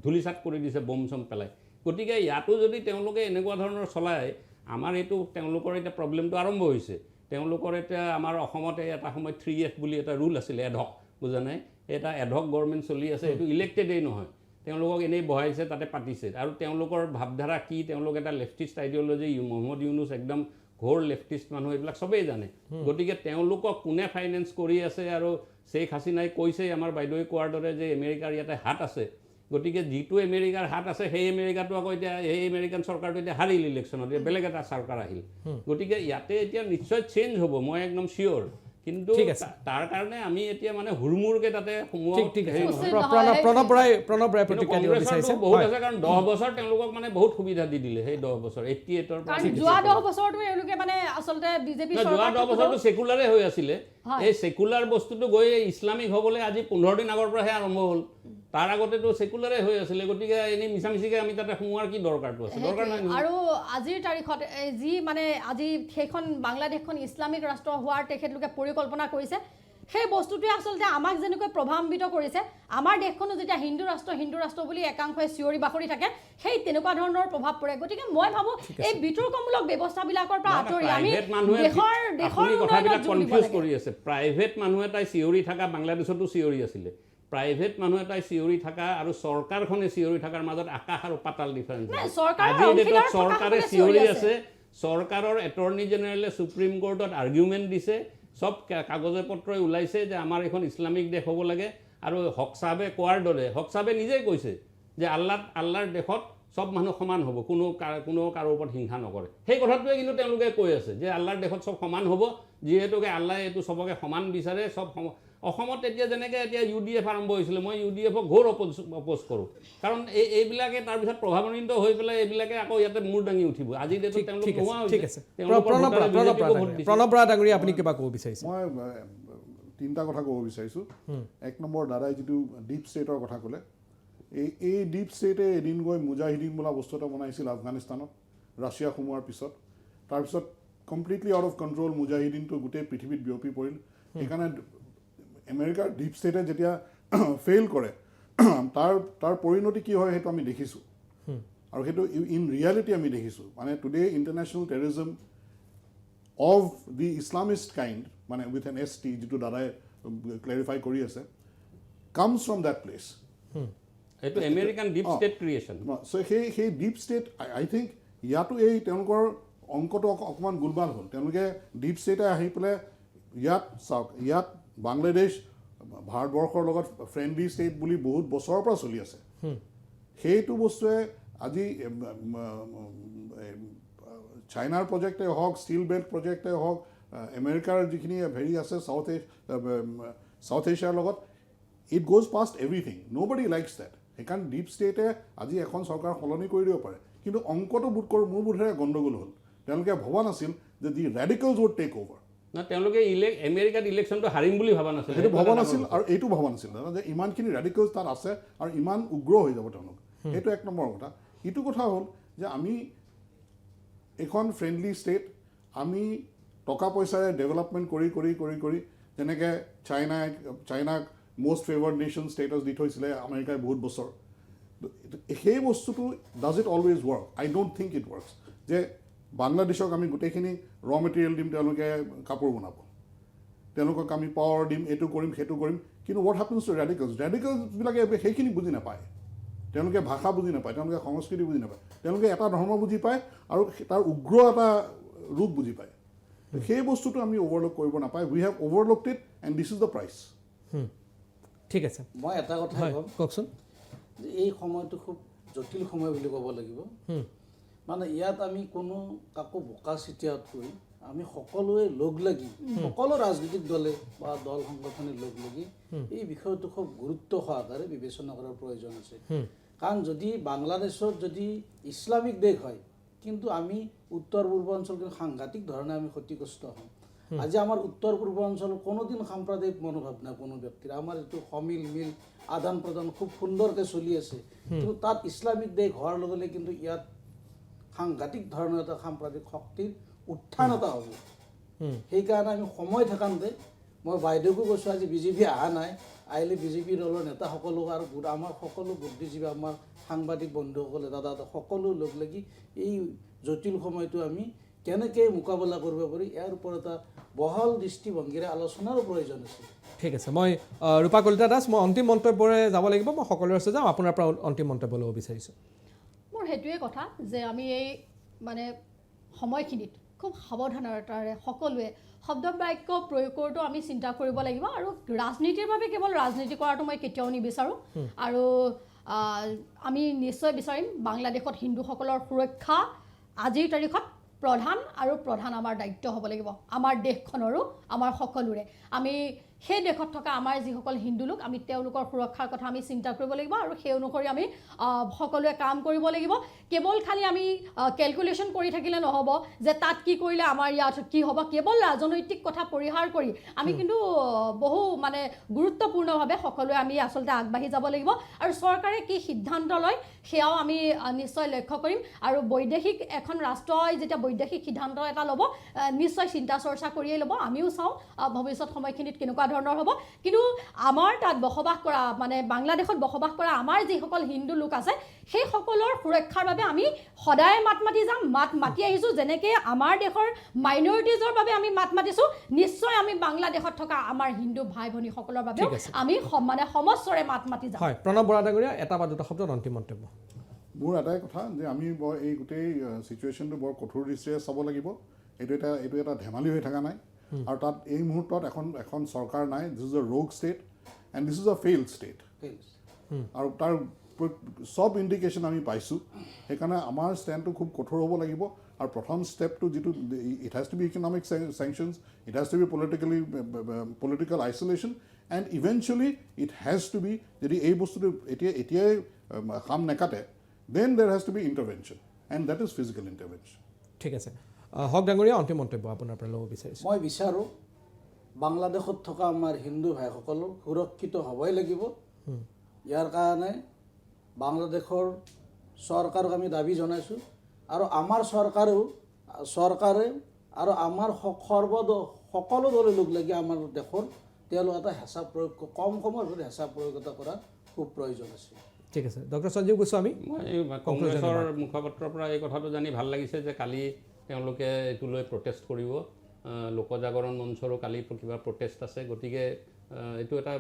Speaker 2: ধূলিচাত কৰি দিছে বম চম পেলাই গতিকে ইয়াতো যদি তেওঁলোকে এনেকুৱা ধৰণৰ চলায় আমাৰ এইটো তেওঁলোকৰ এতিয়া প্ৰব্লেমটো আৰম্ভ হৈছে তেওঁলোকৰ এতিয়া আমাৰ অসমতে এটা সময় 3F বুলি এটা ৰুল আছিলে এডহক বুজা নাই এটা এডহক গভৰ্ণমেণ্ট চলি আছে এইটো ইলেক্টেডেই নহয় তেওঁলোকক এনেই বহাইছে তাতে পাতিছে আৰু তেওঁলোকৰ ভাৱধাৰা কি তেওঁলোক এটা লেফটিষ্ট আইডিঅলজি মহম্মদ ইউনুছ একদম ঘোৰ লেফটিষ্ট মানুহ এইবিলাক চবেই জানে গতিকে তেওঁলোকক কোনে ফাইনেন্স কৰি আছে আৰু শ্বেখ হাছিনাই কৈছে আমাৰ বাইদেৱে কোৱাৰ দৰে যে আমেৰিকাৰ ইয়াতে হাত আছে গতিকে যিটো আমেৰিকাৰ হাত আছে সেই আমেৰিকাটো আকৌ এতিয়া এই আমেৰিকান চৰকাৰটো এতিয়া হাৰিল ইলেকশ্যনত এতিয়া বেলেগ এটা চৰকাৰ আহিল গতিকে ইয়াতে এতিয়া নিশ্চয় চেঞ্জ হ'ব মই একদম চিয়'ৰ কিন্তু তাৰ কাৰণে আমি এতিয়া মানে হুৰমুৰকে তাতে
Speaker 1: প্ৰণৱ ৰায় প্ৰতিক্ৰিয়া দিব বিচাৰিছে
Speaker 2: বহুত আছে কাৰণ 10 বছৰ তেওঁলোকক মানে বহুত সুবিধা দি দিলে সেই 10 বছৰ 88ৰ পৰা
Speaker 3: যোৱা 10 বছৰটো এওঁলোকে মানে আচলতে বিজেপি
Speaker 2: যোৱা 10 বছৰটো সেকুলাৰে হৈ আছিলে এই সেকুলাৰ বস্তুটো গৈ ইছলামিক হ'বলৈ আজি 15 দিন আগৰ পৰাহে আৰম্ভ হ'ল তাৰ আগতেতো সেকুলাৰে হৈ আছিলে গতিকে এনেই মিছামিছিকৈ আমি তাতে সোমোৱাৰ কি দৰকাৰটো আছে দৰকাৰ নাই
Speaker 3: আৰু আজিৰ তাৰিখত যি মানে আজি সেইখন বাংলাদেশখন ইছলামিক ৰাষ্ট্ৰ হোৱাৰ তেখেতলোকে পৰিকল্পনা কৰিছে সেই বস্তুটোৱে আচলতে আমাক যেনেকৈ প্ৰভাৱান্বিত কৰিছে আমাৰ দেশখনো যেতিয়া হিন্দু ৰাষ্ট্ৰ বুলি একাংশই চিঞৰি বাখৰি থাকে সেই তেনেকুৱা ধৰণৰ প্ৰভাৱ পৰে গতিকে মই ভাবোঁ এই বিতৰ্কমূলক ব্যৱস্থাবিলাকৰ পৰা আঁতৰি আমি দেশৰ
Speaker 2: কথাবিলাক কনফিউজ কৰি আছে প্ৰাইভেট মানুহ এটাই চিঞৰি থকা বাংলাদেশতো চিঞৰি আছিলে প্ৰাইভেট মানুহ এটাই চিঞৰি থকা আৰু চৰকাৰখনে চিঞৰি থকাৰ মাজত আকাশ আৰু পাতাল ডিফাৰেঞ্চ আজিৰ ডেটত চৰকাৰে চিঞৰি আছে চৰকাৰৰ এটৰ্নি জেনেৰেলে সুপ্ৰিম কোৰ্টত আৰ্গুমেণ্ট দিছে সব কাগজে পত্ৰই ওলাইছে যে আমাৰ এখন ইছলামিক দেশ হ'ব লাগে আৰু হক সাহেবে কোৱাৰ দৰে হক সাহেবে নিজেই কৈছে যে আল্লাহৰ দেশত সব মানুহ সমান হ'ব কোনো কাৰো ওপৰত হিংসা নকৰে সেই কথাটোৱে কিন্তু তেওঁলোকে কৈ আছে যে আল্লাহৰ দেশত সব সমান হ'ব যিহেতুকে আল্লাহে এইটো সবকে সমান বিচাৰে সব অসমত এতিয়া যেনেকৈ এতিয়া UDF আৰম্ভ হৈছিলে মই UDFক ঘোৰ অপ'জ কৰোঁ কাৰণ এইবিলাকে তাৰপিছত প্ৰভাৱান্বিত হৈ পেলাই এইবিলাকে আকৌ ইয়াতে মূৰ দাঙি উঠিব আজি ডেটত তেওঁলোক নোহোৱা হৈছে
Speaker 1: প্ৰণৱ বৰা ডাঙৰীয়া আপুনি কিবা ক'ব বিচাৰিছে
Speaker 5: মই 3টা কথা ক'ব বিচাৰিছোঁ 1 নম্বৰ দাদাই যিটো ডিপ ষ্টেটৰ কথা ক'লে এই ডিপ ষ্টেটে এদিন গৈ মুজাহিদিন বোলা বস্তু এটা বনাইছিল আফগানিস্তানত ৰাছিয়া সোমোৱাৰ পিছত তাৰপিছত কমপ্লিটলি আউট অফ কণ্ট্ৰল মুজাহিদিনটো গোটেই পৃথিৱীত বিয়পি পৰিল সেইকাৰণে আমেৰিকাৰ ডিপ ষ্টেটে যেতিয়া ফেইল কৰে তাৰ পৰিণতি কি হয় সেইটো আমি দেখিছোঁ আৰু সেইটো ইন ৰিয়েলিটি আমি দেখিছোঁ মানে today international terrorism of the Islamist kind মানে উইথ এন ST যিটো দাদাই ক্লেৰিফাই কৰি আছে কামছ ফ্ৰম দেট প্লেচ
Speaker 2: এইটো American deep state creation.
Speaker 5: So' সেই ডিপ ষ্টেট আই থিংক ইয়াতো এই তেওঁলোকৰ অংকটো অকণমান গোলমাল হ'ল। তেওঁলোকে ডিপ ষ্টেটে আহি পেলাই ইয়াত চাওক, ইয়াত বাংলাদেশ ভাৰতবৰ্ষৰ লগত ফ্ৰেণ্ডলি ষ্টেট বুলি বহুত বছৰৰ পৰা চলি আছে। সেইটো বস্তুৱে আজি চাইনাৰ প্ৰজেক্টে হওক, ষ্টীল বেল্ট প্ৰজেক্টে হওক, আমেৰিকাৰ যিখিনি হেৰি আছে চাউথ এছিয়াৰ লগত, it goes past everything. Nobody likes that. সেইকাৰণে ডিপ ষ্টেটে আজি এখন চৰকাৰ সলনি কৰি দিব পাৰে, কিন্তু অংকটো মোৰ বোধেৰে গণ্ডগোল হ'ল। তেওঁলোকে ভবা নাছিল যে দি ৰেডিকেলছ উড টেক অভাৰ।
Speaker 2: না, তেওঁলোকে আমেৰিকাত ইলেকশ্যনটো হাৰিম বুলি ভবা নাছিল।
Speaker 5: সেইটো ভবা নাছিল, আৰু এইটো ভবা নাছিল যে ইমানখিনি ৰেডিকেলছ তাত আছে আৰু ইমান উগ্ৰ হৈ যাব তেওঁলোক। সেইটো এক নম্বৰ কথা। ইটো কথা হ'ল যে আমি এখন ফ্ৰেণ্ডলি ষ্টেট, আমি টকা পইচাৰে ডেভেলপমেণ্ট কৰি কৰি কৰি কৰি যেনেকৈ চাইনাক মষ্ট ফেভাৰ্ড নেশ্যন ষ্টেটাছ দি থৈছিলে আমেৰিকাই বহুত বছৰ, সেই বস্তুটো does it always work? I don't think it works. যে বাংলাদেশক আমি গোটেইখিনি ৰ মেটেৰিয়েল দিম, তেওঁলোকে কাপোৰ বনাব, তেওঁলোকক আমি পাৱাৰ দিম, এইটো কৰিম সেইটো কৰিম, কিন্তু হোৱাট হেপেন্স টু ৰেডিকেলছবিলাকে সেইখিনি বুজি নাপায়। তেওঁলোকে ভাষা বুজি নাপায়, তেওঁলোকে সংস্কৃতি বুজি নাপায়, তেওঁলোকে এটা ধৰ্ম বুজি পায় আৰু তাৰ উগ্ৰ এটা ৰূপ বুজি পায়। সেই বস্তুটো আমি অভাৰলুক কৰিব নাপায়। We have overlooked it and this is the price.
Speaker 1: ঠিক আছে,
Speaker 4: মই এটা কথা
Speaker 1: হয়
Speaker 4: ক'ম
Speaker 1: কওকচোন।
Speaker 4: যে এই সময়টো খুব জটিল সময় বুলি ক'ব লাগিব। মানে ইয়াত আমি কোনো কাকো বোকা চিটিয়াতকৈ আমি সকলোৱে লগ লাগি, সকলো ৰাজনৈতিক দলে বা দল সংগঠনে লগ লাগি এই বিষয়টো খুব গুৰুত্ব সহকাৰে বিবেচনা কৰাৰ প্ৰয়োজন আছে। কাৰণ যদি বাংলাদেশত যদি ইছলামিক দেশ হয়, কিন্তু আমি উত্তৰ পূৰ্বাঞ্চল কিন্তু সাংঘাতিক ধৰণে আমি ক্ষতিগ্ৰস্ত হওঁ। আজি আমাৰ উত্তৰ পূৰ্বাঞ্চলত কোনোদিন সাম্প্ৰদায়িক মনোভাৱ নাই কোনো ব্যক্তিৰ। আমাৰ এইটো সমিল মিল আদান প্ৰদান খুব সুন্দৰকৈ চলি আছে, কিন্তু তাত ইছলামিক দেশ হোৱাৰ লগে লগে কিন্তু ইয়াত সাংঘাতিক ধৰণৰ এটা সাম্প্ৰদায়িক শক্তিৰ উত্থান এটা হ'ব। সেইকাৰণে আমি সময় থাকান্তে, মই বাইদেউকো কৈছোঁ আজি বিজেপি অহা নাই, আহিলে বিজেপি দলৰ নেতাসকলক আৰু আমাৰ সকলো বুদ্ধিজীৱী, আমাৰ সাংবাদিক বন্ধুসকলে, দাদা সকলো লগ লাগি এই জটিল সময়টো আমি কেনেকৈ মোকাবিলা কৰিব পাৰি ইয়াৰ ওপৰত এটা বহল দৃষ্টিভংগীৰে আলোচনাৰো প্ৰয়োজন আছে।
Speaker 1: ঠিক আছে, মই ৰূপা কলিতা দাস, মই অন্তিম মন্তব্যৰে যাব লাগিব। মই সকলোৰে ওচৰত যাম, আপোনাৰ পৰা অন্তিম মন্তব্য ল'ব বিচাৰিছোঁ।
Speaker 3: মোৰ সেইটোৱে কথা যে আমি এই মানে সময়খিনিত খুব সাৱধানতাৰে সকলোৱে শব্দ বাক্য প্ৰয়োগ কৰোঁতেও আমি চিন্তা কৰিব লাগিব, আৰু ৰাজনীতিৰ বাবে কেৱল ৰাজনীতি কৰাটো মই কেতিয়াও নিবিচাৰোঁ। আৰু আমি নিশ্চয় বিচাৰিম বাংলাদেশত হিন্দুসকলৰ সুৰক্ষা আজিৰ তাৰিখত প্ৰধান আমাৰ দায়িত্ব হ'ব লাগিব, আমাৰ দেশখনৰো, আমাৰ সকলোৰে। আমি সেই দেশত থকা আমাৰ যিসকল হিন্দু লোক, আমি তেওঁলোকৰ সুৰক্ষাৰ কথা আমি চিন্তা কৰিব লাগিব, আৰু সেই অনুসৰি আমি সকলোৱে কাম কৰিব লাগিব। কেৱল খালি আমি কেলকুলেশ্যন কৰি থাকিলে নহ'ব যে তাত কি কৰিলে আমাৰ ইয়াত কি হ'ব। কেৱল ৰাজনৈতিক কথা পৰিহাৰ কৰি আমি কিন্তু বহু মানে গুৰুত্বপূৰ্ণভাৱে সকলোৱে আমি আচলতে আগবাঢ়ি যাব লাগিব, আৰু চৰকাৰে কি সিদ্ধান্ত লয় সেয়াও আমি নিশ্চয় লক্ষ্য কৰিম। আৰু বৈদেশিক এখন ৰাষ্ট্ৰই যেতিয়া বৈদেশিক সিদ্ধান্ত এটা ল'ব, নিশ্চয় চিন্তা চৰ্চা কৰিয়েই ল'ব। আমিও চাওঁ ভৱিষ্যত সময়খিনিত কেনেকুৱা ধৰণৰ হ'ব। কিন্তু আমাৰ তাত বসবাস কৰা, মানে বাংলাদেশত বসবাস কৰা আমাৰ যিসকল হিন্দু লোক আছে, সেই সকলৰ সুৰক্ষাৰ বাবে আমি সদায় মাত মাতি যাম, মাতি আহিছোঁ। যেনেকৈ আমাৰ দেশৰ মাইনৰিটিজৰ বাবে আমি মাত মাতিছোঁ, নিশ্চয় আমি বাংলাদেশত থকা আমাৰ হিন্দু ভাই ভনীসকলৰ বাবে আমি মানে সমস্বৰে মাত মাতি যাম।
Speaker 1: হয়, প্ৰণৱ বৰা ডাঙৰীয়া, এটা বা দুটা শব্দত অন্তিম মন্তব্য।
Speaker 5: মোৰ এটাই কথা যে আমি এই গোটেই ছিটুৱেশ্যনটো বৰ কঠোৰ দৃষ্টিৰে চাব লাগিব। এইটো এটা ধেমালি হৈ থকা নাই, আৰু তাত এই মুহূৰ্তত এখন চৰকাৰ নাই। দিছ is a rogue state and this is a failed state, আৰু তাৰ চব ইণ্ডিকেশ্যন আমি পাইছোঁ। সেইকাৰণে আমাৰ ষ্টেণ্ডটো খুব কঠোৰ হ'ব লাগিব। আৰু প্ৰথম ষ্টেপটো যিটো, it has to be economic sanctions, it has to be political isolation, and eventually it has to be, যদি এই বস্তুটো এতিয়াই কাম নেকাটে, then there has to be intervention, and that is physical intervention.
Speaker 1: ঠিক আছে, হক ডাঙৰীয়া, অন্তিম মন্তব্য আপোনাৰ পৰা ল'ব বিচাৰিছোঁ।
Speaker 4: মই বিচাৰোঁ বাংলাদেশত থকা আমাৰ হিন্দু ভাইসকলৰ সুৰক্ষিত হ'বই লাগিব। ইয়াৰ কাৰণে বাংলাদেশৰ চৰকাৰক আমি দাবী জনাইছোঁ, আৰু আমাৰ চৰকাৰে আৰু আমাৰ সকলো দলে লগ লাগি আমাৰ দেশৰ তেওঁলোক এটা হেঁচা প্ৰয়োগ, কম সময়ৰ ভিতৰত হেঁচা প্ৰয়োগ এটা কৰাৰ খুব প্ৰয়োজন আছে।
Speaker 1: ঠিক আছে, ডক্টৰ সঞ্জীৱ গোস্বামী।
Speaker 2: মই কংগ্ৰেছৰ মুখপাত্ৰৰ পৰা এই কথাটো জানি ভাল লাগিছে যে কালি তেওঁলোকে এইটো লৈ প্ৰটেষ্ট কৰিব। লোকজাগৰণ মঞ্চৰো কালি কিবা প্ৰটেষ্ট আছে, গতিকে এইটো এটা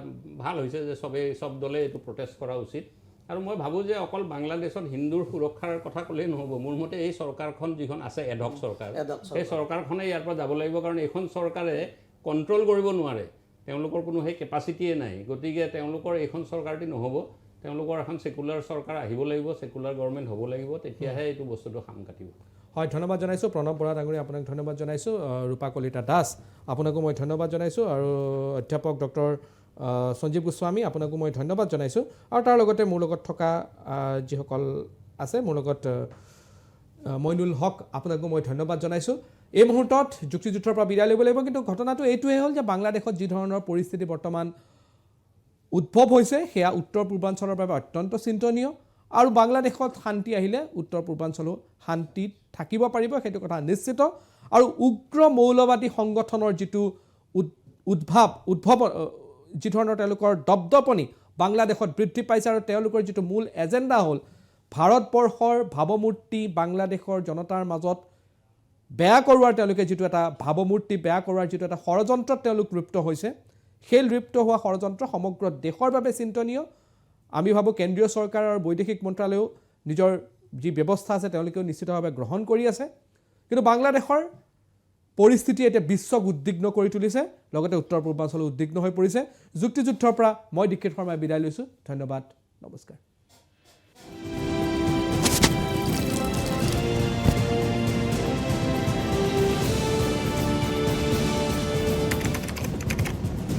Speaker 2: ভাল হৈছে যে চব দলে এইটো প্ৰটেষ্ট কৰা উচিত। আৰু মই ভাবোঁ যে অকল বাংলাদেশত হিন্দুৰ সুৰক্ষাৰ কথা ক'লেই নহ'ব। মোৰ মতে এই চৰকাৰখন যিখন আছে এডহক চৰকাৰ, সেই চৰকাৰখনে ইয়াৰ পৰা যাব লাগিব, কাৰণ এইখন চৰকাৰে কণ্ট্ৰল কৰিব নোৱাৰে, তেওঁলোকৰ কোনো সেই কেপাচিটিয়ে নাই। গতিকে তেওঁলোকৰ এইখন চৰকাৰটি নহ'ব, তেওঁলোকৰ এখন ছেকুলাৰ চৰকাৰ আহিব লাগিব, ছেকুলাৰ গভৰ্ণমেণ্ট হ'ব লাগিব, তেতিয়াহে এইটো বস্তুটো সাম কাটিব।
Speaker 1: হয়, ধন্যবাদ জনাইছোঁ প্ৰণৱ বৰা ডাঙৰীয়া, আপোনাক ধন্যবাদ জনাইছোঁ। ৰূপা কলিতা দাস আপোনাকো মই ধন্যবাদ জনাইছোঁ, আৰু অধ্যাপক ডক্টৰ সঞ্জীৱ গোস্বামী আপোনাকো মই ধন্যবাদ জনাইছোঁ। আৰু তাৰ লগতে মোৰ লগত থকা যিসকল আছে, মোৰ লগত মইনুল হক আপোনাকো মই ধন্যবাদ জনাইছোঁ। এই মুহূৰ্তত যুক্তিযুদ্ধৰ পৰা বিদায় ল'ব লাগিব, কিন্তু ঘটনাটো এইটোৱে হ'ল যে বাংলাদেশত যি ধৰণৰ পৰিস্থিতি বৰ্তমান উদ্ভৱ হৈছে সেয়া উত্তৰ পূৰ্বাঞ্চলৰ বাবে অত্যন্ত চিন্তনীয়, আৰু বাংলাদেশত শান্তি আহিলে উত্তৰ পূৰ্বাঞ্চলো শান্তিত থাকিব পাৰিব, সেইটো কথা নিশ্চিত। আৰু উগ্ৰ মৌলবাদী সংগঠনৰ যিটো উদ্ভৱ যি ধৰণৰ তেওঁলোকৰ দপদপনি বাংলাদেশত বৃদ্ধি পাইছে, আৰু তেওঁলোকৰ যিটো মূল এজেণ্ডা হ'ল ভাৰতবৰ্ষৰ ভাৱমূৰ্তি বাংলাদেশৰ জনতাৰ মাজত বেয়া কৰোৱাৰ, তেওঁলোকে যিটো এটা ভাৱমূৰ্তি বেয়া কৰোৱাৰ যিটো এটা ষড়যন্ত্ৰত তেওঁলোক লিপ্ত হৈছে, সেই লিপ্ত হোৱা ষড়যন্ত্ৰ সমগ্ৰ দেশৰ বাবে চিন্তনীয়। আমি ভাবোঁ কেন্দ্ৰীয় চৰকাৰ আৰু বৈদেশিক মন্ত্ৰালয়েও নিজৰ যি ব্যৱস্থা আছে তেওঁলোকেও নিশ্চিতভাৱে গ্ৰহণ কৰি আছে, কিন্তু বাংলাদেশৰ পৰিস্থিতি এতিয়া বিশ্বক উদ্বিগ্ন কৰি তুলিছে, লগতে উত্তৰ পূৰ্বাঞ্চলো উদ্বিগ্ন হৈ পৰিছে। যুক্তিযুদ্ধৰ পৰা মই দীক্ষিত শৰ্মাই বিদায় লৈছোঁ। ধন্যবাদ, নমস্কাৰ।